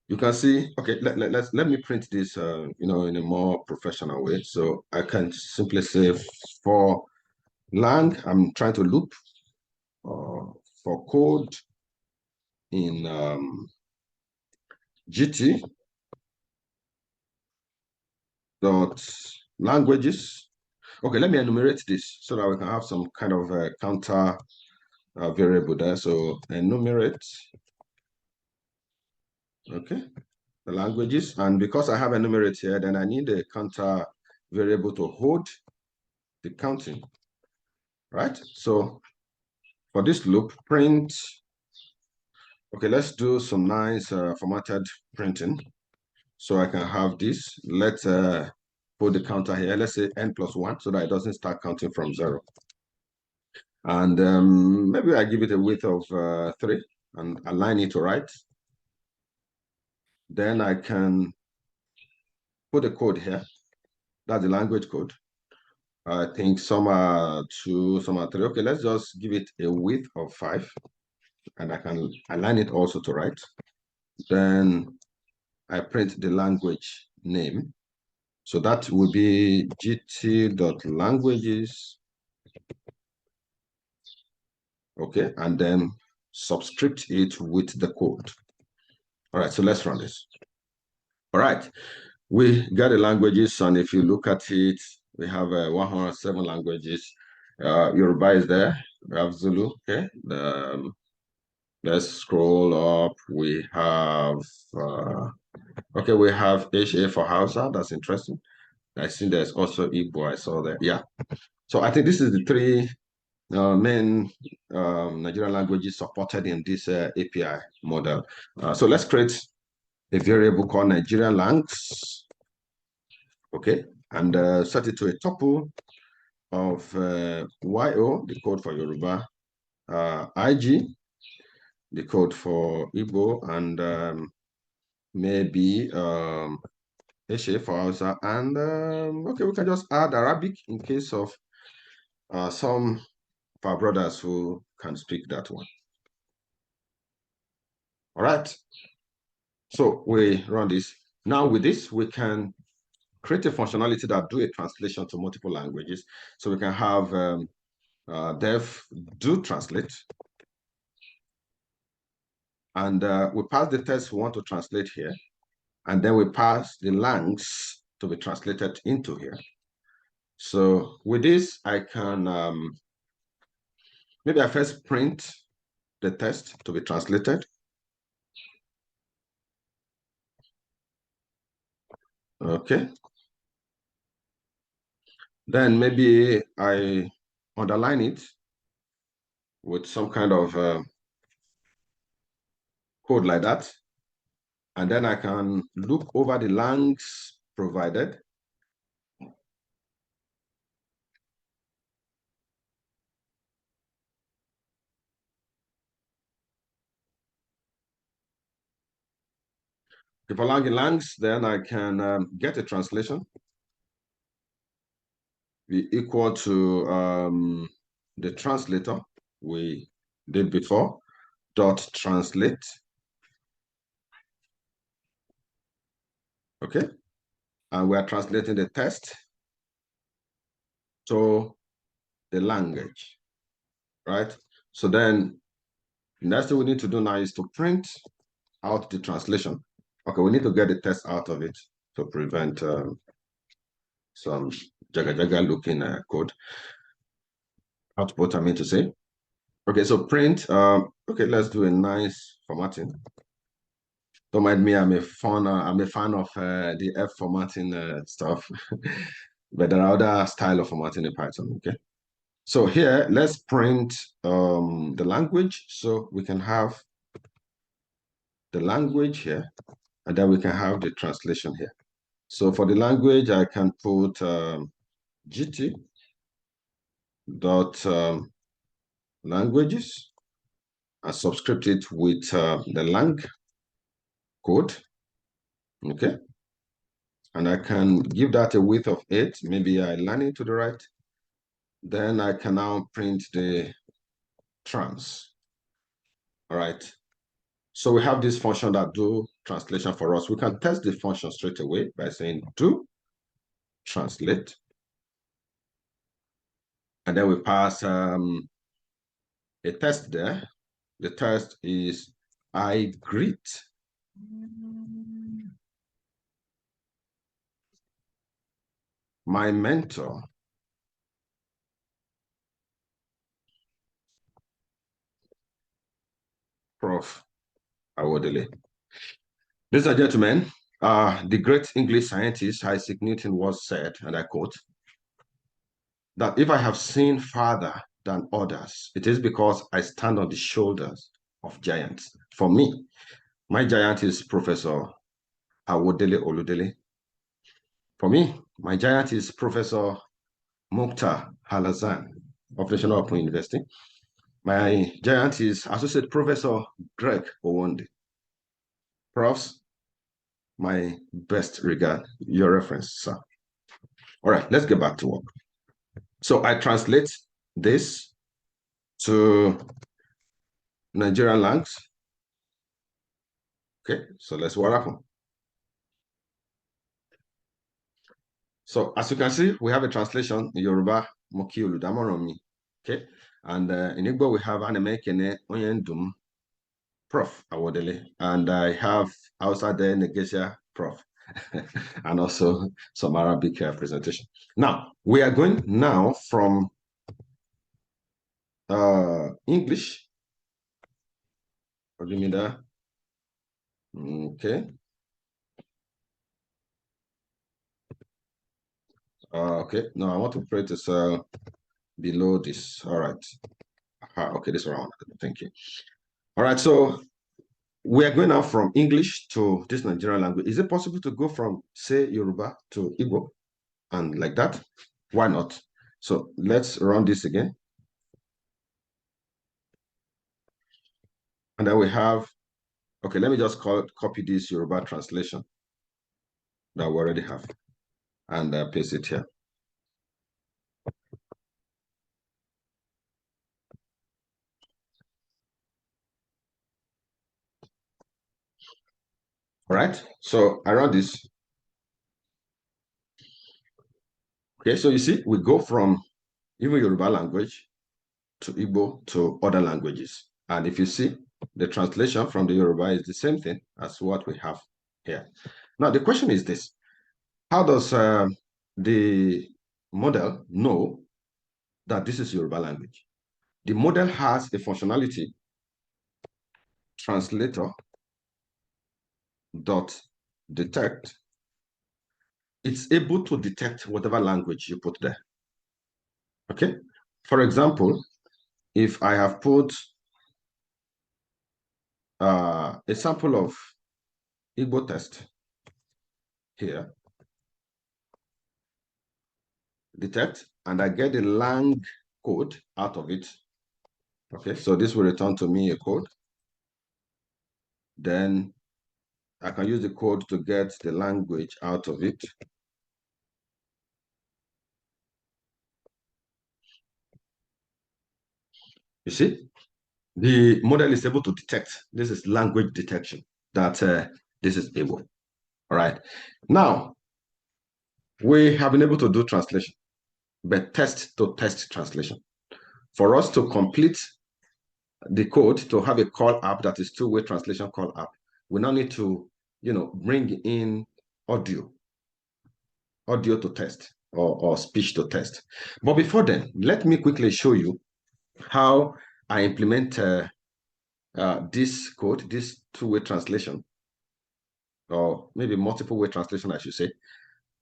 S1: You can see, okay, let me print this, in a more professional way. So I can simply say for lang, I'm trying to loop for code in GT dot languages. Okay, let me enumerate this so that we can have some kind of counter variable there. So enumerate, okay, the languages. And because I have enumerate here, then I need a counter variable to hold the counting, right? So for this loop, print, okay, let's do some nice formatted printing. So I can have this. Let's put the counter here. Let's say n+1 so that it doesn't start counting from 0. And maybe I give it a width of 3 and align it to right. Then I can put a code here. That's the language code. I think some are 2, some are 3. Okay, let's just give it a width of 5. And I can align it also to right. Then I print the language name. So that will be gt.languages. Okay, and then subscript it with the code. All right, so let's run this. All right, we got the languages, and if you look at it, we have 107 languages. Yoruba is there. We have Zulu. Okay, let's scroll up. We have okay, we have HA for Hausa. That's interesting. I see there's also Igbo. I saw that. Yeah. So I think this is the three main Nigerian languages supported in this API model. So let's create a variable called Nigerian langs, okay, and set it to a tuple of YO, the code for Yoruba, IG, the code for Igbo, and maybe HA for Hausa, and okay, we can just add Arabic in case of some of our brothers who can speak that one. All right. So we run this. Now with this, we can create a functionality that do a translation to multiple languages. So we can have dev do translate. And we pass the text we want to translate here. And then we pass the langs to be translated into here. So with this, I can, maybe I first print the text to be translated. Okay. Then maybe I underline it with some kind of code like that. And then I can look over the langs provided. If I lang in langs, then I can get a translation be equal to the translator we did before, dot translate. Okay. And we are translating the text to the language, right? So then the next thing we need to do now is to print out the translation. Okay, we need to get the text out of it to prevent some jaga looking code output, I mean to say. Okay, so print, okay, let's do a nice formatting. Don't mind me, I'm a fan of the F formatting stuff, but there are other style of formatting in Python, okay? So here, let's print the language so we can have the language here, and then we can have the translation here. So for the language, I can put GT dot languages and subscript it with the lang code, okay? And I can give that a width of 8. Maybe I line it to the right. Then I can now print the trans. All right. So we have this function that do translation for us. We can test the function straight away by saying do translate. And then we pass a test there. The test is I greet my mentor, Prof. Awodele. Ladies and gentlemen, the great English scientist Isaac Newton once said, and I quote, that if I have seen farther than others, it is because I stand on the shoulders of giants. For me, my giant is Professor Awodele Oludele. For me, my giant is Professor Mukhtar Halazan of National Open University. My giant is Associate Professor Greg Owonde. Profs, my best regard, your reference, sir. All right, let's get back to work. So I translate this to Nigerian language. Okay, so let's what happen. So as you can see, we have a translation in Yoruba, Moki Oludamoromi. Okay, and in Igbo we have Anemekene Oyendum, Prof. Awodele, and I have outside there Negesia Prof. and also some Arabic presentation. Now, we are going now from English. Forgive me there. Okay. Okay, no, I want to put this below this. All right. Okay, this one. Thank you. All right, so we are going now from English to this Nigerian language. Is it possible to go from, say, Yoruba to Igbo and like that? Why not? So let's run this again. And then we have, okay, let me just copy this Yoruba translation that we already have and paste it here. All right, so I run this. Okay, so you see, we go from even Yoruba language to Igbo to other languages. And if you see, the translation from the Yoruba is the same thing as what we have here. Now, the question is this. How does the model know that this is Yoruba language? The model has a functionality, translator dot detect. It's able to detect whatever language you put there. Okay. For example, if I have put a sample of Igbo text here, detect, and I get the lang code out of it. Okay, so this will return to me a code. Then I can use the code to get the language out of it. You see, the model is able to detect, this is language detection, that this is able. All right. Now, we have been able to do translation, but test to test translation. For us to complete the code to have a call app that is two-way translation call app, we now need to, bring in audio to test or speech to test. But before then, let me quickly show you how I implement this code, this two-way translation, or maybe multiple-way translation, I should say,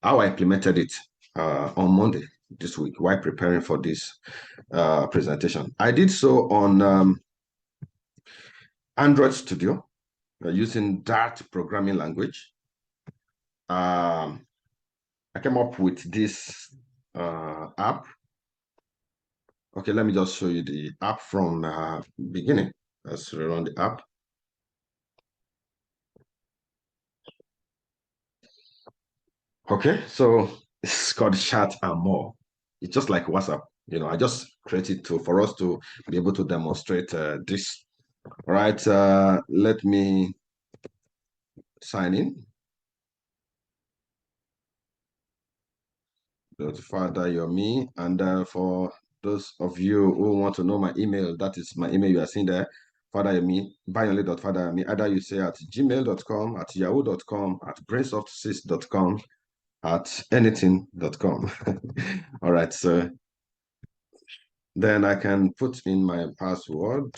S1: how I implemented it on Monday this week while preparing for this presentation. I did so on Android Studio using Dart programming language. I came up with this app. Okay, let me just show you the app from beginning. Let's run the app. Okay, so it's called Chat and More. It's just like WhatsApp. I just created for us to be able to demonstrate this. All right, let me sign in. Father Yomi, and for those of you who want to know my email, that is my email you are seeing there, Father Yomi, Bayonle.FatherYomi. Either you say at gmail.com, at yahoo.com, at brainsoft6.com, at anything.com. All right, so then I can put in my password.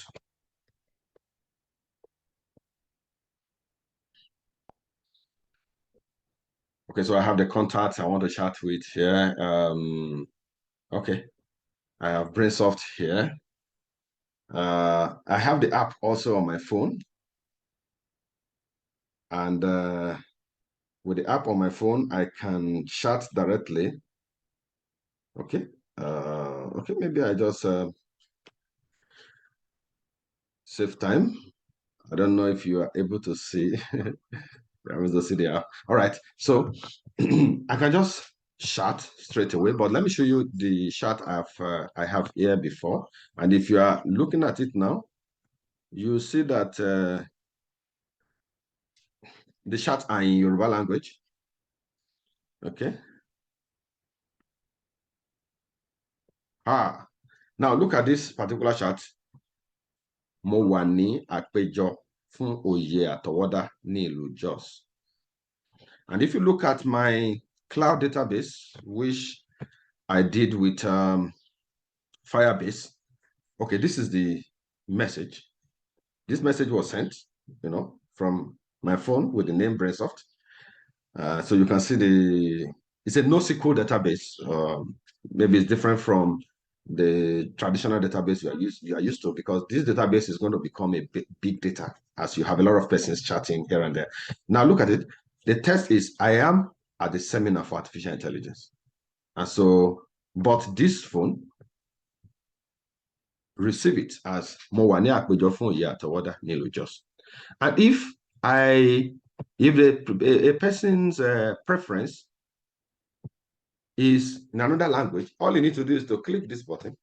S1: Okay, so I have the contacts I want to chat with here. Okay, I have Brainsoft here. I have the app also on my phone. And with the app on my phone, I can chat directly. Okay. Okay, maybe I just save time. I don't know if you are able to see. I'm able to see the app. All right. So I can just chat straight away, but let me show you the chat I have here before. And if you are looking at it now, you see that the chats are in Yoruba language. Okay. Now look at this particular chat. Mo wà ní àpéjọ fún òye àtọwọ́dá ní ìlú Jos. And if you look at my cloud database, which I did with Firebase, okay, this is the message. This message was sent, from my phone with the name Brainsoft. So you can see it's a NoSQL database. Maybe it's different from the traditional database you are used to, because this database is going to become a big data as you have a lot of persons chatting here and there. Now look at it. The text is, I am at the seminar for artificial intelligence. And so, but this phone receive it as mo wà ní àpéjọ fún òye àtọwọ́dá nílùú Jos. And if a person's preference is in another language, all you need to do is to click this button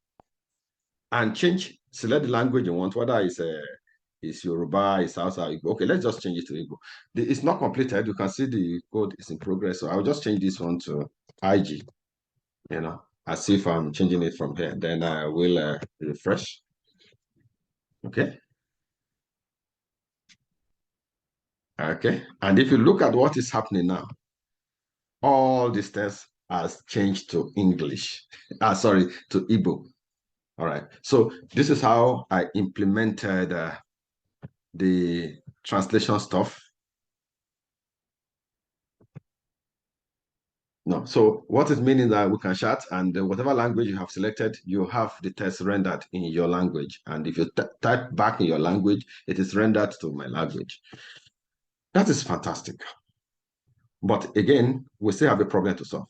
S1: and select the language you want, whether it's Yoruba, it's Hausa, Igbo. Okay, let's just change it to Igbo. It's not completed. You can see the code is in progress. So I'll just change this one to IG, as if I'm changing it from here. Then I will refresh. Okay. Okay. And if you look at what is happening now, all this text has changed to English. Sorry, to Igbo. All right. So this is how I implemented the translation stuff. No. So what it means is that we can chat, and whatever language you have selected, you have the text rendered in your language. And if you type back in your language, it is rendered to my language. That is fantastic. But again, we still have a problem to solve.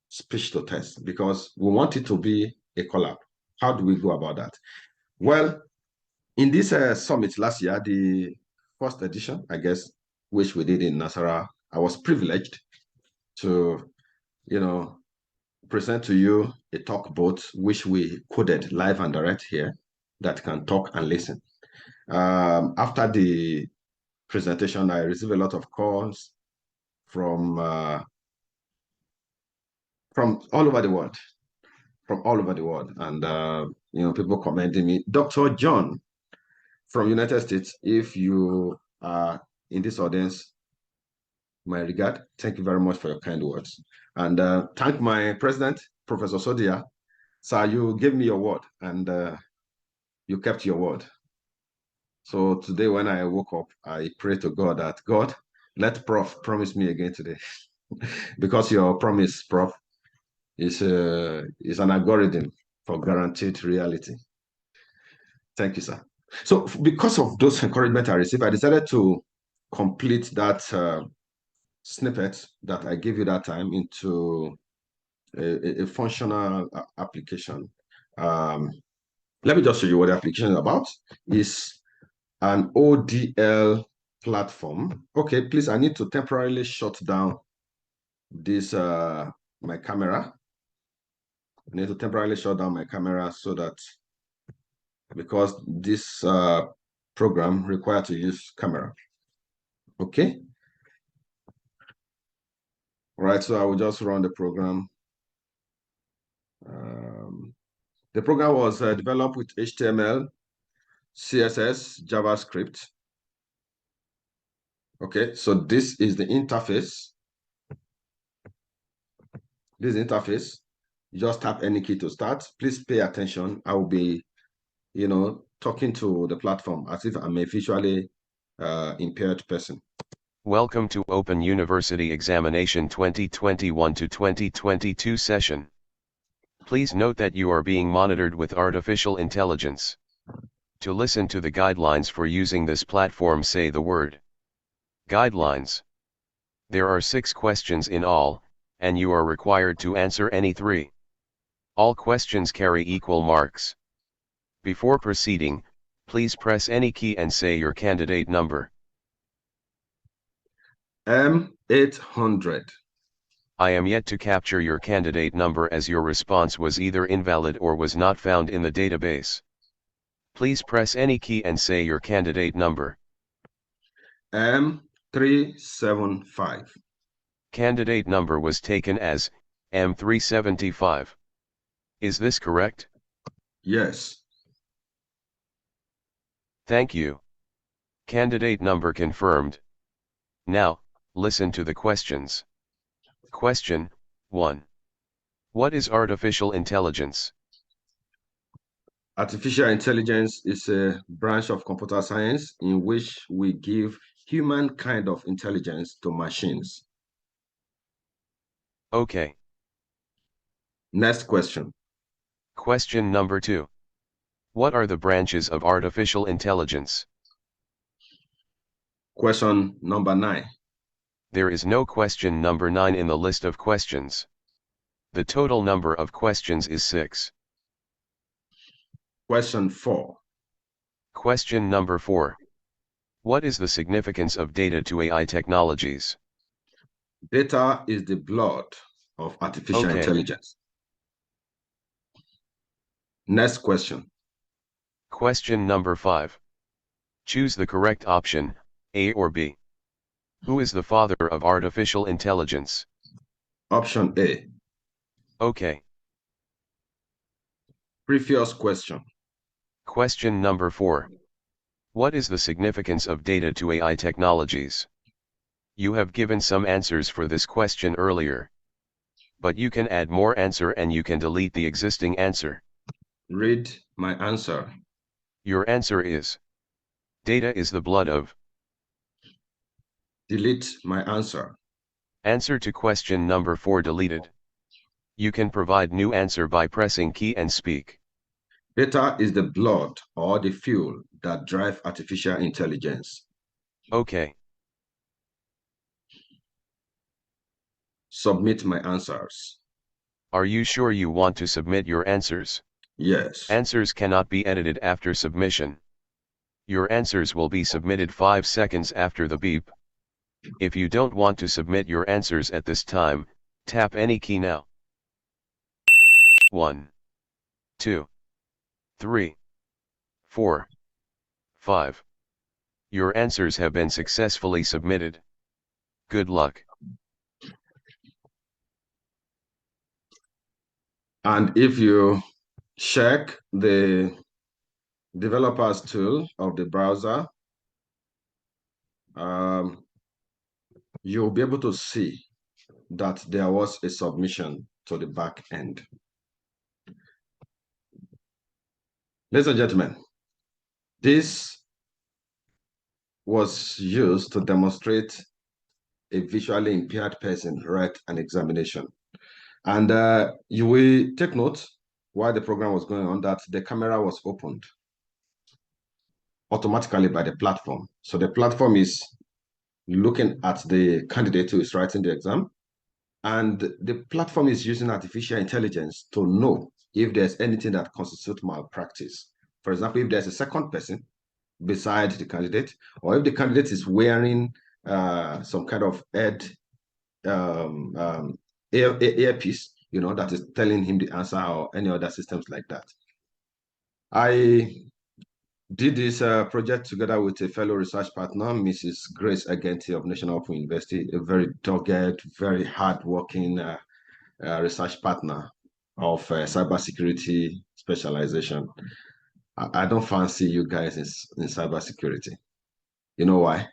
S1: Speech to text, because we want it to be a collab. How do we go about that? Well, in this summit last year, the first edition, I guess, which we did in Nasara. I was privileged to, present to you a talk boat, which we coded live and direct here that can talk and listen. After the presentation, I received a lot of calls from all over the world, and people commending me. Dr. John from United States, if you are in this audience, my regard. Thank you very much for your kind words, and thank my president, Professor Sodia. Sir, you gave me your word, and you kept your word. So today, when I woke up, I prayed to God that God, let Prof promise me again today, because your promise, Prof, is an algorithm for guaranteed reality. Thank you, sir. So because of those encouragement I received, I decided to complete that snippet that I gave you that time into a functional application. Let me just show you what the application is about. It's an ODL platform. Okay, please, I need to temporarily shut down this my camera. I need to temporarily shut down my camera so that, because this program requires to use camera. Okay. All right, so I will just run the program. The program was developed with HTML, CSS, JavaScript. Okay, so this is the interface. This interface. You just tap any key to start. Please pay attention. I will be, talking to the platform as if I'm a visually impaired person.
S2: Welcome to Open University Examination 2021 to 2022 session. Please note that you are being monitored with artificial intelligence. To listen to the guidelines for using this platform, say the word guidelines. There are 6 questions in all, and you are required to answer any 3. All questions carry equal marks. Before proceeding, please press any key and say your candidate number.
S1: M800.
S2: I am yet to capture your candidate number as your response was either invalid or was not found in the database. Please press any key and say your candidate number.
S1: M375.
S2: Candidate number was taken as M375. Is this correct?
S1: Yes.
S2: Thank you. Candidate number confirmed. Now, listen to the questions. Question 1. What is artificial intelligence?
S1: Artificial intelligence is a branch of computer science in which we give human kind of intelligence to machines.
S2: Okay.
S1: Next question.
S2: Question number 2. What are the branches of artificial intelligence?
S1: Question number 9.
S2: There is no question number 9 in the list of questions. The total number of questions is 6.
S1: Question 4.
S2: Question number 4. What is the significance of data to AI technologies?
S1: Data is the blood of artificial intelligence. Next question.
S2: Question number 5. Choose the correct option, A or B. Who is the father of artificial intelligence?
S1: Option A.
S2: Okay.
S1: Previous question.
S2: Question number 4. What is the significance of data to AI technologies? You have given some answers for this question earlier. But you can add more answer and you can delete the existing answer.
S1: Read my answer.
S2: Your answer is: data is the blood of.
S1: Delete my answer.
S2: Answer to question number 4 deleted. You can provide new answer by pressing key and speak.
S1: Data is the blood or the fuel that drive artificial intelligence.
S2: Okay.
S1: Submit my answers.
S2: Are you sure you want to submit your answers?
S1: Yes.
S2: Answers cannot be edited after submission. Your answers will be submitted 5 seconds after the beep. If you don't want to submit your answers at this time, tap any key now. 1, 2, 3, 4, 5. Your answers have been successfully submitted. Good luck.
S1: And if you check the developers tool of the browser, you'll be able to see that there was a submission to the back end. Ladies and gentlemen, this was used to demonstrate a visually impaired person write an examination. And you will take note while the program was going on that the camera was opened automatically by the platform. So the platform is looking at the candidate who is writing the exam, and the platform is using artificial intelligence to know if there's anything that constitutes malpractice. For example, if there's a second person beside the candidate, or if the candidate is wearing some kind of earpiece, that is telling him the answer, or any other systems like that. I did this project together with a fellow research partner, Mrs. Grace Agenti of National Open University, a very dogged, very hardworking research partner of cybersecurity specialization. I don't fancy you guys in cybersecurity. You know why?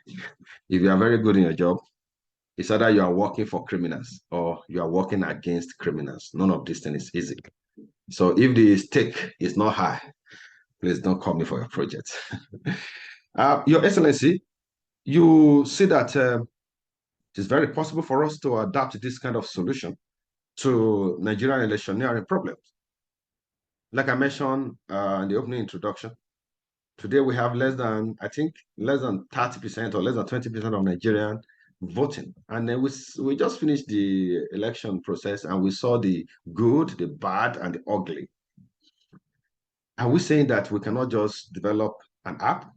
S1: If you are very good in your job, it's either you are working for criminals or you are working against criminals. None of this thing is easy. So if the stake is not high, please don't call me for your project. Your Excellency, you see that it is very possible for us to adapt this kind of solution to Nigerian electioneering problems. Like I mentioned in the opening introduction, today we have less than 30% or less than 20% of Nigerian voting. And then we just finished the election process and we saw the good, the bad, and the ugly. Are we saying that we cannot just develop an app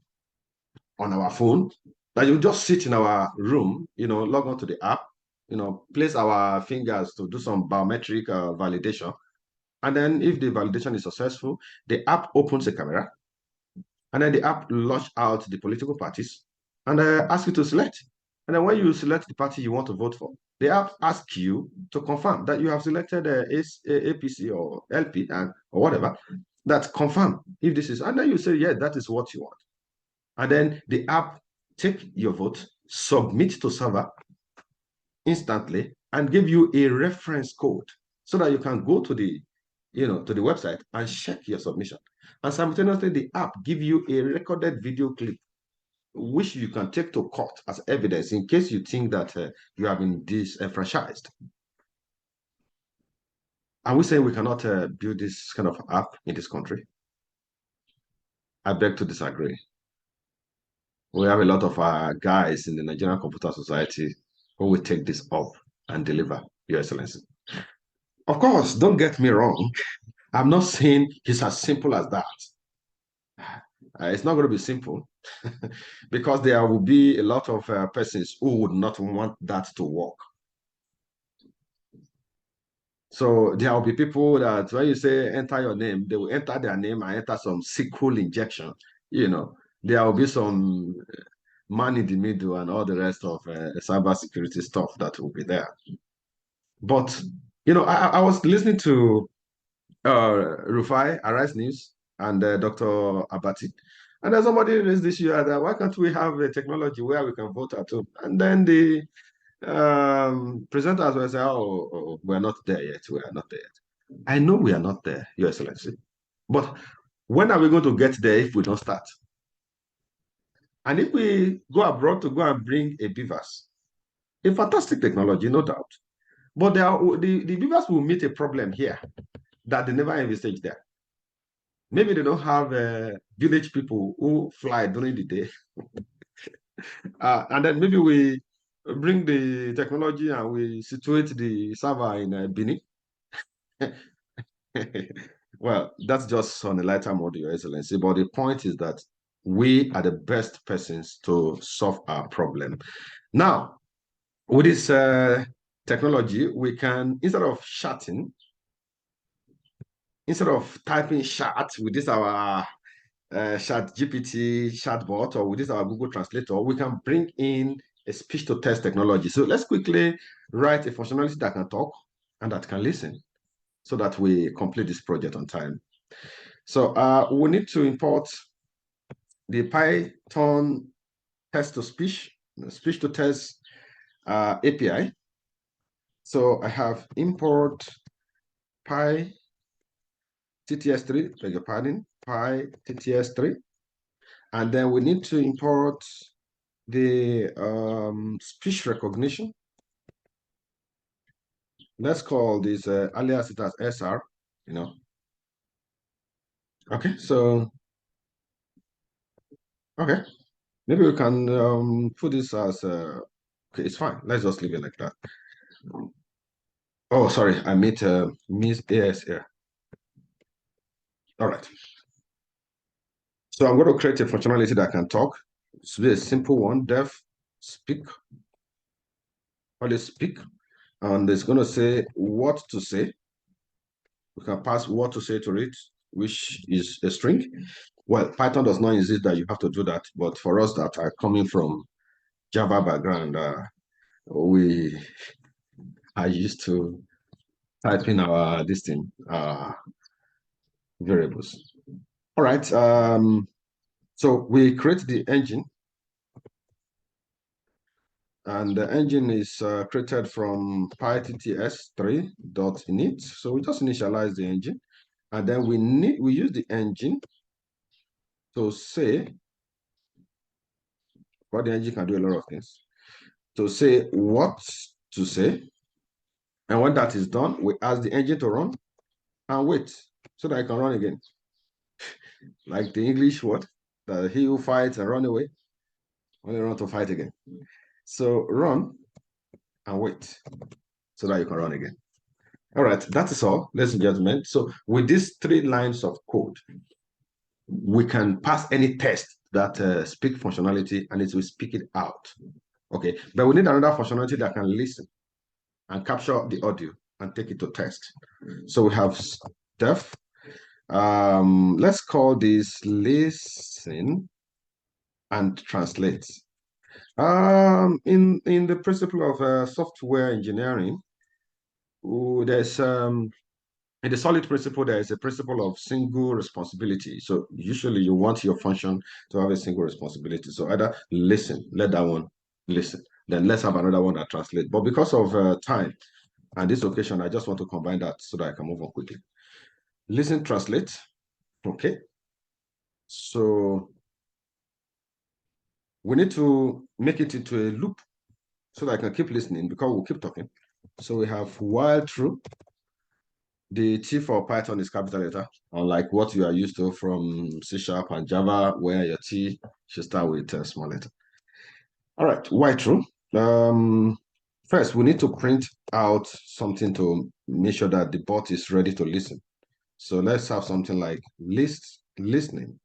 S1: on our phone that you just sit in our room, log on to the app, place our fingers to do some biometric validation. And then if the validation is successful, the app opens a camera, and then the app launch out the political parties and ask you to select. And then when you select the party you want to vote for, the app asks you to confirm that you have selected APC or LP or whatever. That confirm if this is, and then you say, yeah, that is what you want. And then the app take your vote, submit to server instantly, and give you a reference code so that you can go to the website and check your submission. And simultaneously, the app give you a recorded video clip, which you can take to court as evidence in case you think that you have been disenfranchised. Are we saying we cannot build this kind of app in this country? I beg to disagree. We have a lot of guys in the Nigerian Computer Society who will take this up and deliver, Your Excellency. Of course, don't get me wrong. I'm not saying it's as simple as that. It's not going to be simple because there will be a lot of persons who would not want that to work. So there will be people that when you say enter your name, they will enter their name and enter some SQL injection. There will be some man in the middle and all the rest of cybersecurity stuff that will be there. But I was listening to Rufai, Arise News, and Dr. Abati. And then somebody raised this issue that why can't we have a technology where we can vote at home? And then the presenters will say, oh, we're not there yet. We are not there yet. I know we are not there, Your Excellency. But when are we going to get there if we don't start? And if we go abroad to go and bring a beavers, a fantastic technology, no doubt. But the beavers will meet a problem here that they never envisaged there. Maybe they don't have village people who fly during the day. And then maybe we bring the technology and we situate the server in Benin. Well, that's just on a lighter mode, Your Excellency. But the point is that we are the best persons to solve our problem. Now, With this technology, we can, instead of typing chat with this our chat GPT chatbot or with this our Google Translator, we can bring in a speech to text technology. So let's quickly write a functionality that can talk and that can listen so that we complete this project on time. So we need to import the Python text to speech to text API. So I have import py TTS3, beg your pardon, py TTS3. And then we need to import the speech recognition. Let's call this alias it as SR, you know. Okay, so, okay. Maybe we can put this as, okay, it's fine. Let's just leave it like that. Oh, sorry, I miss AS here. All right. So I'm going to create a functionality that can talk. It's be a simple one, def speak, always speak, and it's going to say what to say. We can pass what to say to it, which is a string. Well, Python does not insist that you have to do that, but for us that are coming from Java background, we are used to typing our this thing, variables. All right. So we create the engine, and the engine is created from pytts3.init. So we just initialize the engine, and then we use the engine to say, what the engine can do a lot of things, to say what to say. And when that is done, we ask the engine to run and wait so that it can run again. Like the English word, that he who fights and run away, only run to fight again. So run and wait so that you can run again. All right, that is all, ladies and gentlemen. So with these 3 lines of code, we can pass any test that speak functionality and it will speak it out. Okay, but we need another functionality that can listen and capture the audio and take it to text. So we have def. Let's call this listen and translate. In the principle of software engineering, there's in the solid principle, there is a principle of single responsibility. So usually you want your function to have a single responsibility. So either listen, let that one listen. Then let's have another one that translates. But because of time and this occasion, I just want to combine that so that I can move on quickly. Listen, translate. Okay. So we need to make it into a loop so that I can keep listening because we'll keep talking. So we have while true. The T for Python is capital letter, unlike what you are used to from C# and Java, where your T should start with a small letter. All right, why true? First, we need to print out something to make sure that the bot is ready to listen. So let's have something like listening.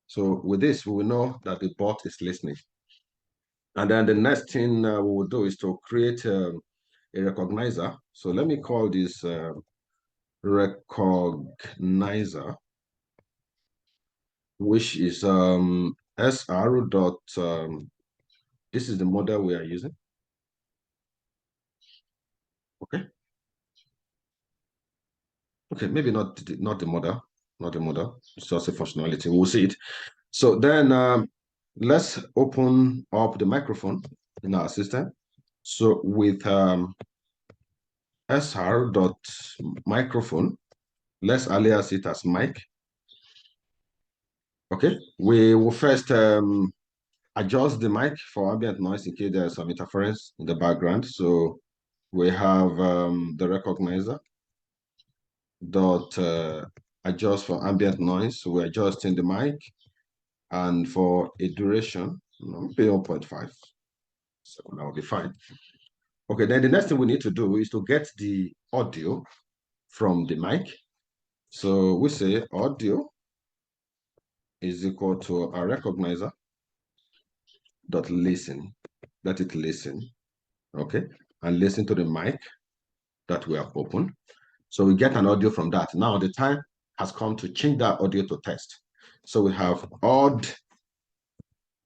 S1: So with this, we will know that the bot is listening. And then the next thing we will do is to create a recognizer. So let me call this recognizer, which is SR dot, this is the model we are using. Okay. Okay, maybe not the model, not the model. It's just a functionality. We'll see it. So then let's open up the microphone in our system. So with SR dot microphone, let's alias it as mic. Okay, we will first adjust the mic for ambient noise in case there's some interference in the background. So we have the recognizer dot adjust for ambient noise. So we're adjusting the mic, and for a duration, 0.5. So that will be fine. Okay, then the next thing we need to do is to get the audio from the mic. So we say audio is equal to a recognizer dot listen. Let it listen, okay? And listen to the mic that we have opened. So we get an audio from that. Now the time has come to change that audio to text. So we have odd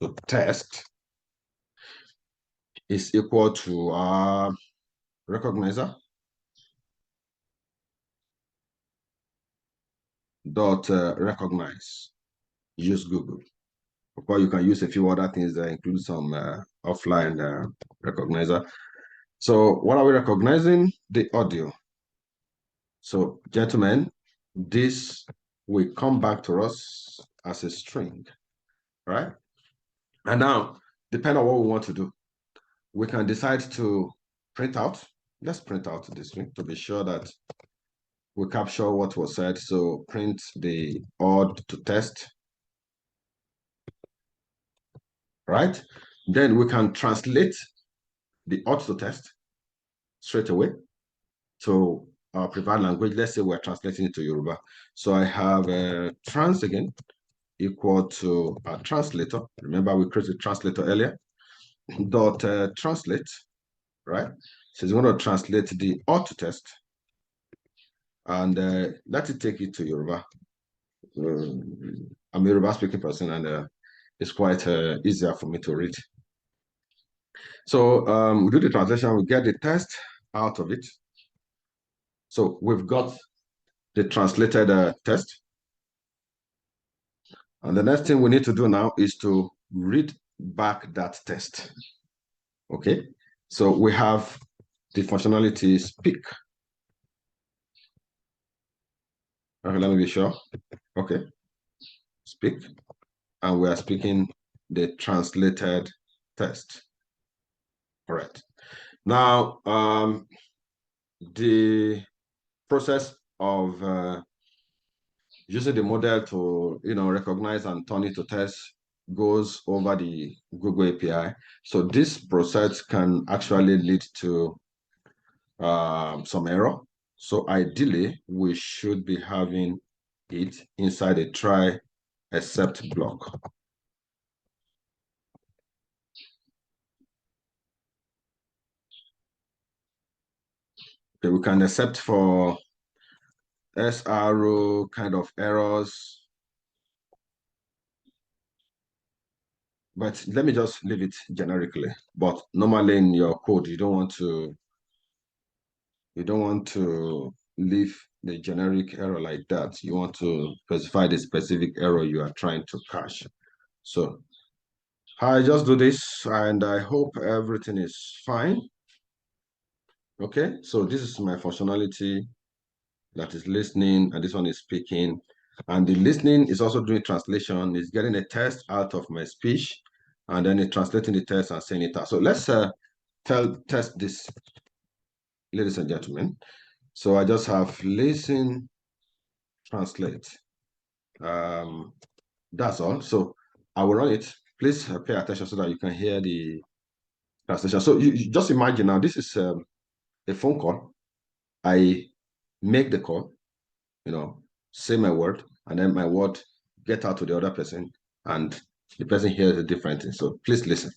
S1: to text is equal to recognizer dot recognize. Use Google. Of course, you can use a few other things that include some offline recognizer. So what are we recognizing? The audio. So gentlemen, this will come back to us as a string, right? And now, depending on what we want to do, we can decide to print out. Let's print out the string to be sure that we capture what was said. So print the odd to test, right? Then we can translate the odd to test straight away to our preferred language. Let's say we're translating it to Yoruba. So I have a trans again equal to a translator. Remember, we created a translator earlier. Dot translate, right? So it's going to translate the auto test and let it take it to Yoruba. I'm a Yoruba speaking person and it's quite easier for me to read. So we do the translation, we get the test out of it. So we've got the translated test. And the next thing we need to do now is to read back that test. Okay, so we have the functionality speak. Okay, let me be sure. Okay, speak. And we are speaking the translated test. Correct. Now, the process of using the model to recognize and turn it to test goes over the Google API. So this process can actually lead to some error. So ideally, we should be having it inside a try except block. Okay, we can accept for SRO kind of errors. But let me just leave it generically. But normally in your code, you don't want to leave the generic error like that. You want to specify the specific error you are trying to cache. So I just do this and I hope everything is fine. Okay, so this is my functionality that is listening and this one is speaking. And the listening is also doing translation. It's getting a text out of my speech and then it's translating the text and saying it out. So let's test this, ladies and gentlemen. So I just have listen, translate. That's all. So I will run it. Please pay attention so that you can hear the translation. So you just imagine now, this is a phone call. I make the call, say my word, and then my word get out to the other person, and the person hears a different thing. So please listen.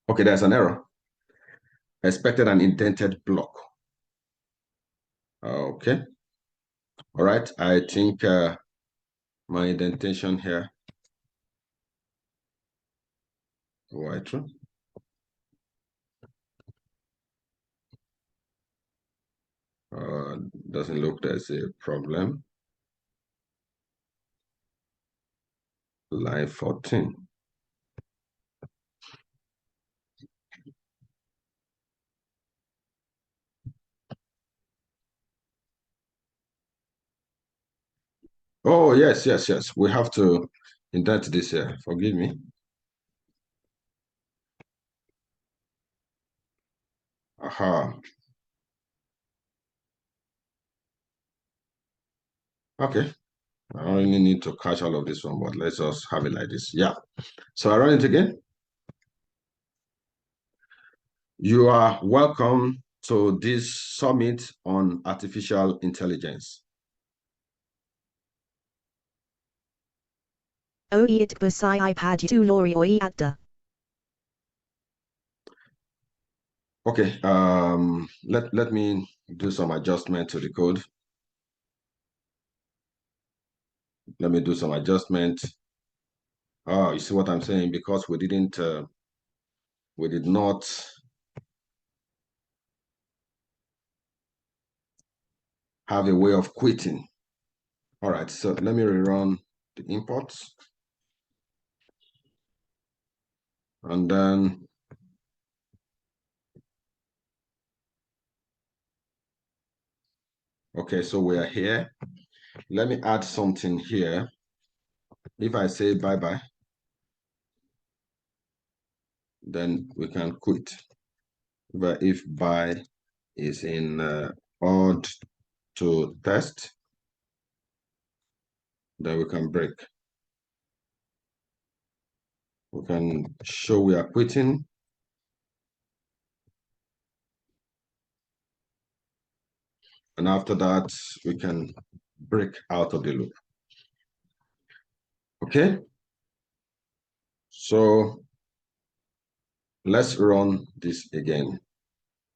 S1: Okay, there's an error. Expected an indented block. Okay. All right. I think my indentation here. Right. True. Doesn't look there's a problem. Line 14. Oh, yes, yes, yes. We have to indent this here. Forgive me. Aha. Okay. I don't really need to catch all of this one, but let's just have it like this. Yeah. So I run it again. You are welcome to this summit on artificial intelligence.
S3: Oit busai iPad tu lori oi adda.
S1: Okay, let me do some adjustment to the code. Let me do some adjustment. Oh, you see what I'm saying? Because we did not have a way of quitting. All right, so let me rerun the imports. And then, okay, so we are here. Let me add something here. If I say bye-bye, then we can quit. But if bye is in odd to test, then we can break. We can show we are quitting. And after that, we can break out of the loop. Okay, so let's run this again.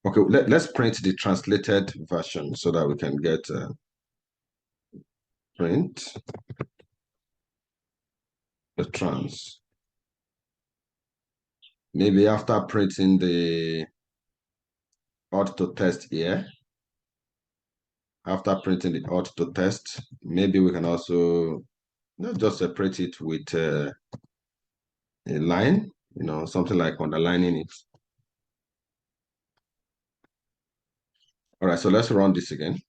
S1: Okay, let's print the translated version so that we can get print the trans. Maybe after printing the odd to test here, after printing the odd to test, maybe we can also not just separate it with a line, something like underlining it. All right, so let's run this again.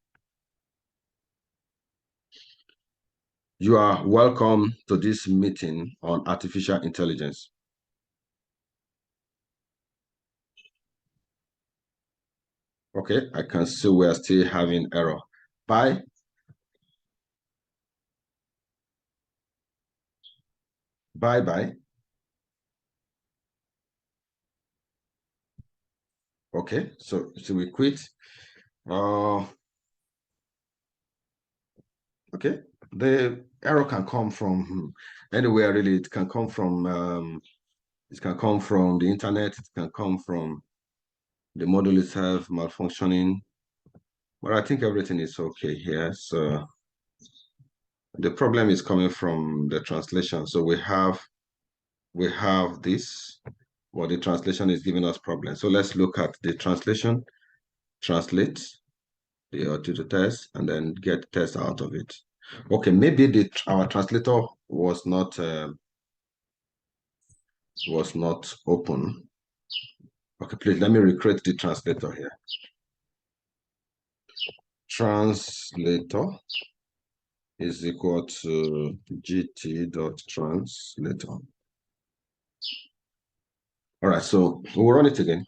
S1: You are welcome to this meeting on artificial intelligence. Okay, I can see we are still having error. Bye. Bye-bye. Okay, so we quit. Okay, the error can come from anywhere really. It can come from the internet. It can come from the model itself malfunctioning. But I think everything is okay here. So the problem is coming from the translation. So we have this, but the translation is giving us problems. So let's look at the translation. Translate the auto test and then get test out of it. Okay, maybe our translator was not open. Okay, please let me recreate the translator here. Translator is equal to gt.translator. All right, so we'll run it again.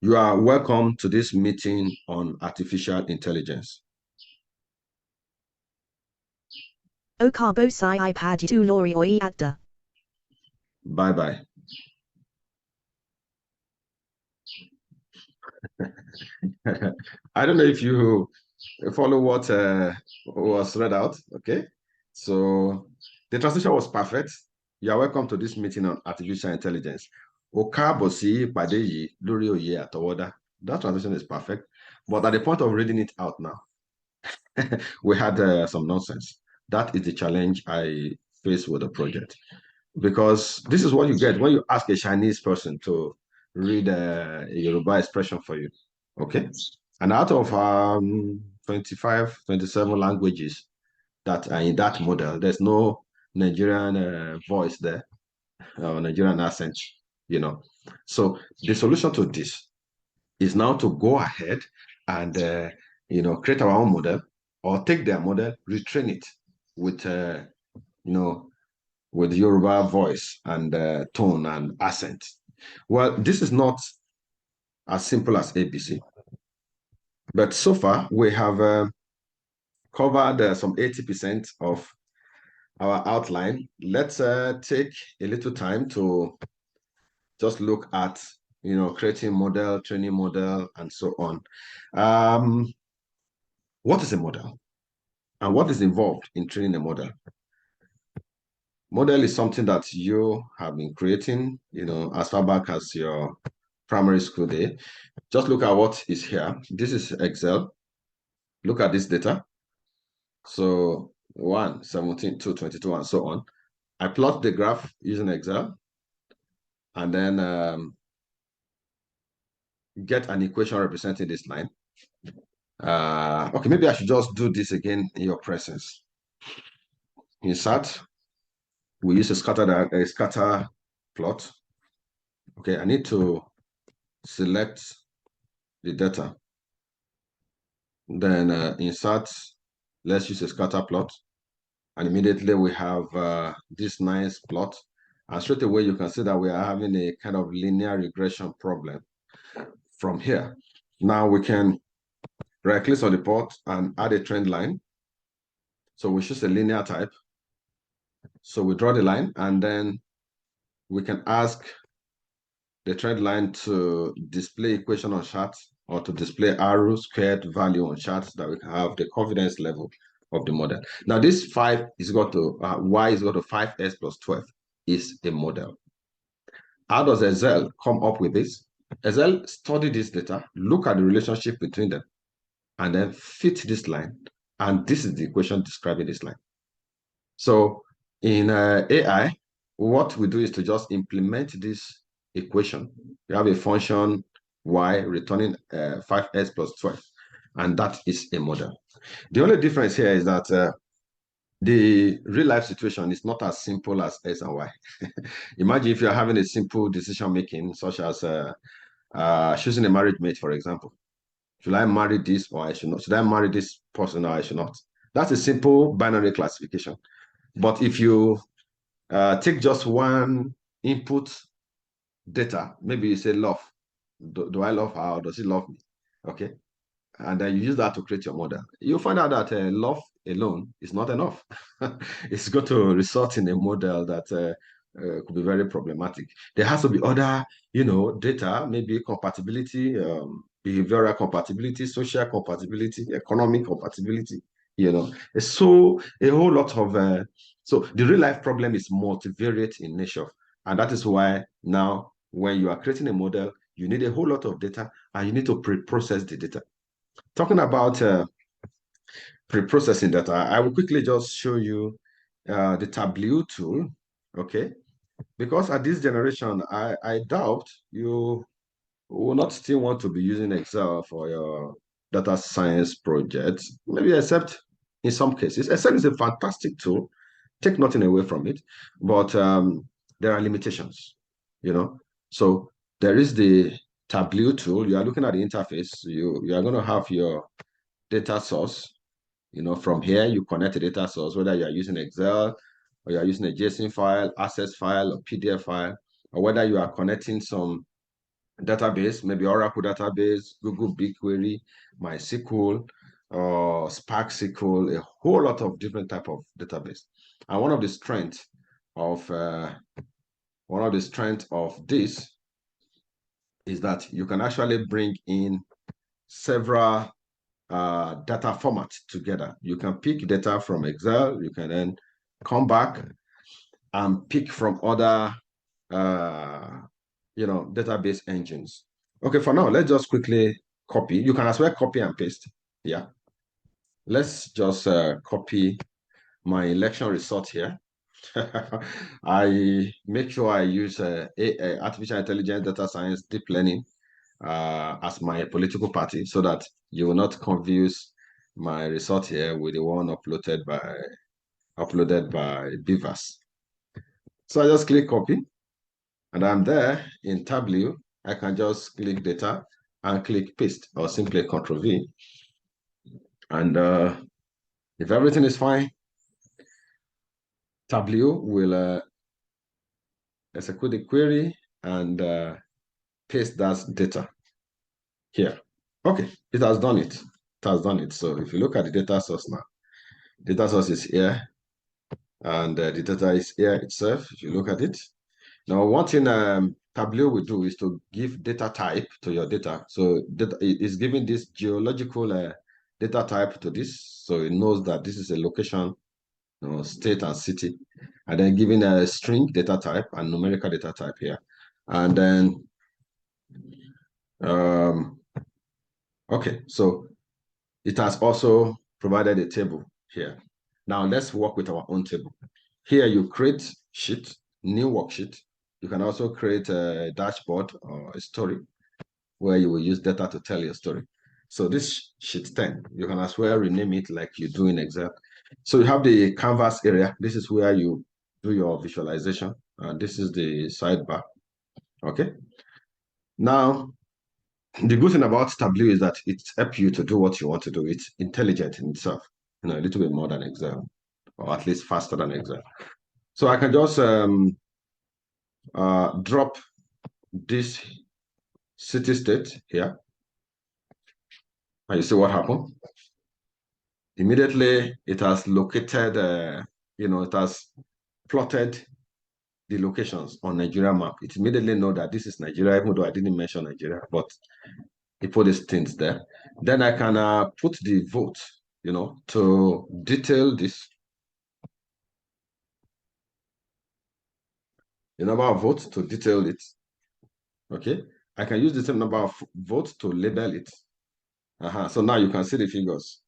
S1: You are welcome to this meeting on artificial intelligence.
S3: Okabo sai iPad tu lori oi adda.
S1: Bye-bye. I don't know if you follow what was read out. Okay, so the translation was perfect. You are welcome to this meeting on artificial intelligence. Okabosi padeyi lori oye atowoda. That translation is perfect, but at the point of reading it out now, we had some nonsense. That is the challenge I face with the project, because this is what you get when you ask a Chinese person to read a Yoruba expression for you. Okay, and out of 25, 27 languages that are in that model, there's no Nigerian voice there, or Nigerian accent, So the solution to this is now to go ahead and, create our own model, or take their model, retrain it with, with Yoruba voice and tone and accent. Well, this is not as simple as ABC, but so far we have covered some 80% of our outline. Let's take a little time to just look at, creating model, training model, and so on. What is a model? And what is involved in training a model? Model is something that you have been creating, as far back as your primary school day. Just look at what is here. This is Excel. Look at this data. So 1, 17, 2, 22, and so on. I plot the graph using Excel, and then get an equation representing this line. Okay, maybe I should just do this again in your presence. Insert, we use a scatter plot. Okay, I need to select the data. Then insert, let's use a scatter plot. And immediately we have this nice plot. And straight away, you can see that we are having a kind of linear regression problem from here. Now we can right-click on the plot and add a trend line. So we choose a linear type. So we draw the line, and then we can ask the trend line to display equation on chart, or to display arrow squared value on charts, that we can have the confidence level of the model. Now this 5 is equal to y is equal to 5s plus 12 is a model. How does Excel come up with this? Excel study this data, look at the relationship between them, and then fit this line. And this is the equation describing this line. So in AI, what we do is to just implement this equation. We have a function y returning 5s plus 12, and that is a model. The only difference here is that the real life situation is not as simple as x and y. Imagine if you're having a simple decision making, such as choosing a marriage mate, for example. Should I marry this or I should not? Should I marry this person or I should not? That's a simple binary classification. But if you take just one input data, maybe you say love. Do I love her or does he love me? Okay. And then you use that to create your model. You'll find out that love alone is not enough. It's going to result in a model that could be very problematic. There has to be other, data, maybe compatibility, behavioral compatibility, social compatibility, economic compatibility. It's so a whole lot of. So the real life problem is multivariate in nature, and that is why now when you are creating a model, you need a whole lot of data, and you need to pre-process the data. Talking about pre-processing data, I will quickly just show you the Tableau tool, okay? Because at this generation, I doubt you will not still want to be using Excel for your data science projects, maybe except in some cases. Excel is a fantastic tool, take nothing away from it, but there are limitations, So there is the Tableau tool. You are looking at the interface. You are going to have your data source. From here, you connect a data source, whether you are using Excel or you are using a JSON file, Access file, or PDF file, or whether you are connecting some database, maybe Oracle database, Google BigQuery, MySQL, or Spark SQL, a whole lot of different type of database. And one of the strengths of this is that you can actually bring in several data formats together. You can pick data from Excel, you can then come back and pick from other database engines. Okay, for now, let's just quickly copy. You can as well copy and paste. Yeah. Let's just copy my election result here. I make sure I use artificial intelligence, data science, deep learning as my political party, so that you will not confuse my result here with the one uploaded by Beavers. So I just click copy, and I'm there in Tableau. I can just click data and click paste, or simply Ctrl V. And if everything is fine, Tableau will execute the query and paste that data here. Okay, it has done it. It has done it. So if you look at the data source now, data source is here, and the data is here itself. If you look at it, now one thing Tableau will do is to give data type to your data. So data is giving this geological data type to this, so it knows that this is a location state and city, and then giving a string data type and numerical data type here. And then, okay, so it has also provided a table here. Now let's work with our own table. Here you create sheet, new worksheet. You can also create a dashboard or a story where you will use data to tell your story. So this sheet 10, you can as well rename it like you do in Excel. So you have the canvas area. This is where you do your visualization. And this is the sidebar. Okay. Now, the good thing about Tableau is that it helps you to do what you want to do. It's intelligent in itself, a little bit more than Excel, or at least faster than Excel. So I can just drop this city state here, and you see what happened. Immediately, it has located, it has plotted the locations on Nigeria map. It immediately know that this is Nigeria, even though I didn't mention Nigeria, but it put these things there. Then I can put the vote, to detail this. The number of votes to detail it. Okay. I can use the same number of votes to label it. So now you can see the figures.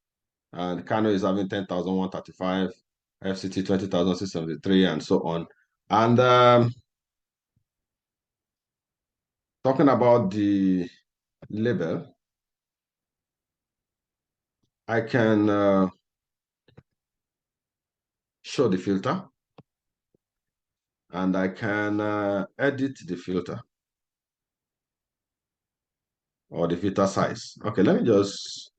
S1: And Kano is having 10,135, FCT 20,673, and so on. And talking about the label, I can show the filter, and I can edit the filter or the filter size. Okay, let me just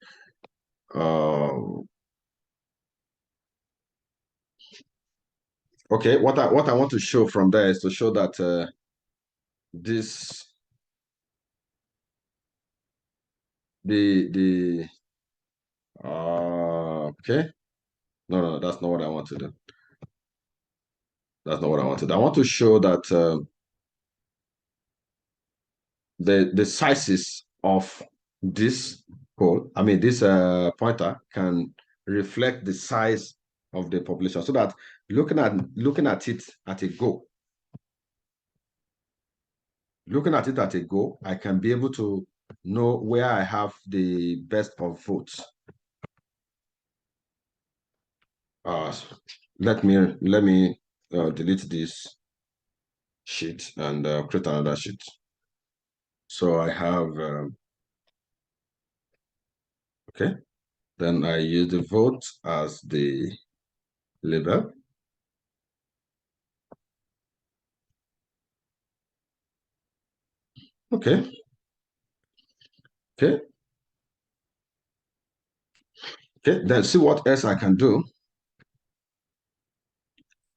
S1: okay, what I want to show from there is to show that this the okay, no, that's not what I want to do. That's not what I want to do. I want to show that the sizes of this pole, this pointer can reflect the size of the population, so that looking at it at a go, I can be able to know where I have the best of votes. Let me delete this sheet and create another sheet. So I have okay. Then I use the vote as the label. Okay. Okay. Okay. Then see what else I can do.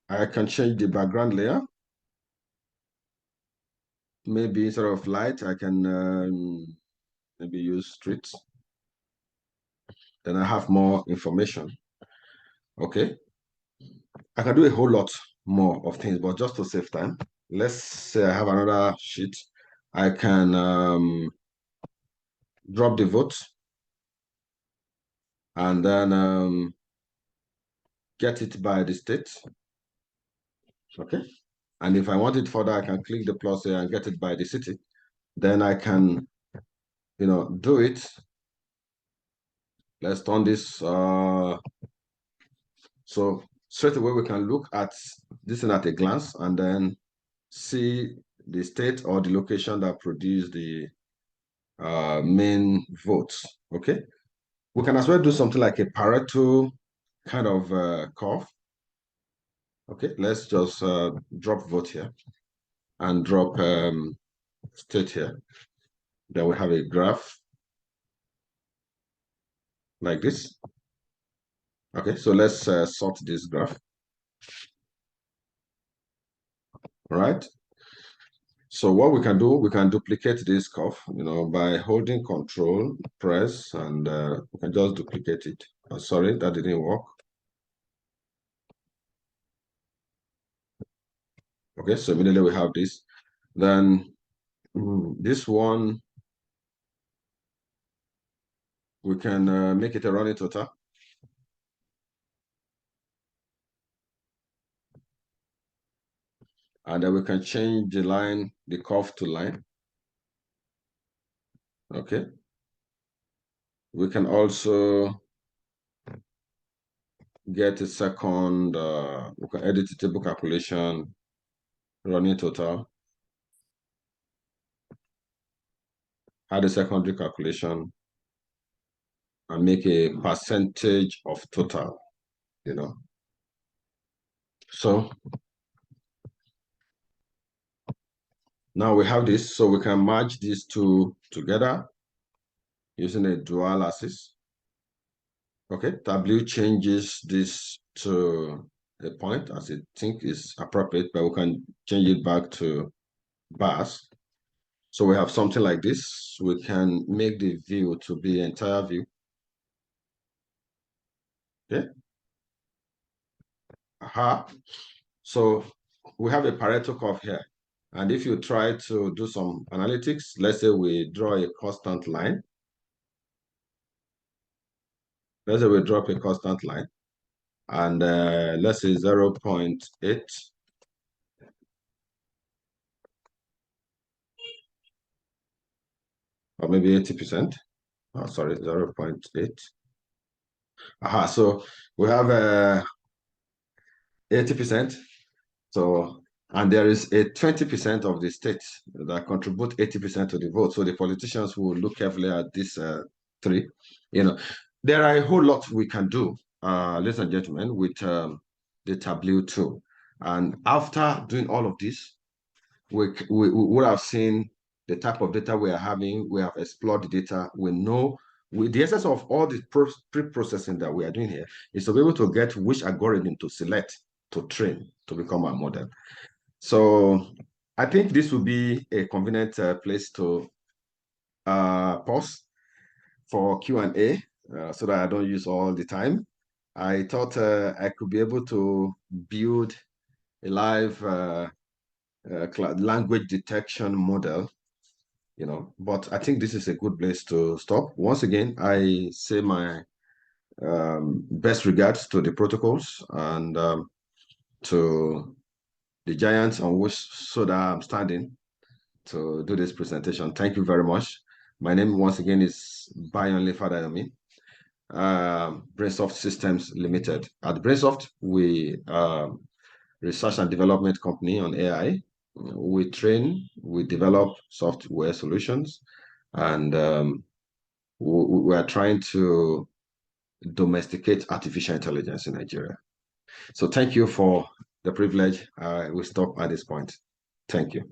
S1: I can change the background layer. Maybe instead of light, I can maybe use streets. Then I have more information. Okay. I can do a whole lot more of things, but just to save time, let's say I have another sheet. I can drop the vote and then get it by the state. Okay. And if I want it further, I can click the plus here and get it by the city. Then I can, do it. Let's turn this. So straight away, we can look at this thing at a glance and then see the state or the location that produced the main votes. Okay. We can as well do something like a Pareto kind of curve. Okay, let's just drop vote here and drop state here. Then we have a graph like this. Okay, so let's sort this graph. All right. So what we can do, we can duplicate this curve, by holding Control, press, and we can just duplicate it. Sorry, that didn't work. Okay, so immediately we have this. Then this one, we can make it a running total. And then we can change the line, the curve to line. Okay. We can also get a second, we can edit the table calculation, running total, add a secondary calculation, and make a percentage of total, you know. So now we have this, so we can merge these two together using a dual axis. Okay, W changes this to a point as I think is appropriate, but we can change it back to bars. So we have something like this. We can make the view to be entire view. Okay. Aha. So we have a Pareto curve here. And if you try to do some analytics, let's say we draw a constant line. Let's say we drop a constant line. And let's say 0.8. Or maybe 80%. Oh, sorry, 0.8. Aha, so we have 80%. So, and there is a 20% of the states that contribute 80% to the vote. So the politicians will look carefully at these three. You know, there are a whole lot we can do, ladies and gentlemen, with the Tableau tool. And after doing all of this, we would have seen the type of data we are having. We have explored the data. We know the essence of all the pre-processing that we are doing here is to be able to get which algorithm to select to train to become our model. So I think this will be a convenient place to pause for Q&A so that I don't use all the time. I thought I could be able to build a live language detection model, you know, but I think this is a good place to stop. Once again, I say my best regards to the protocols and to the giants on which soda I'm standing to do this presentation. Thank you very much. My name once again is Bayonle Fadayomi, Brainsoft Systems Limited. At Brainsoft, we research and development company on AI. We train, we develop software solutions, and we are trying to domesticate artificial intelligence in Nigeria. So thank you for the privilege. We stop at this point. Thank you.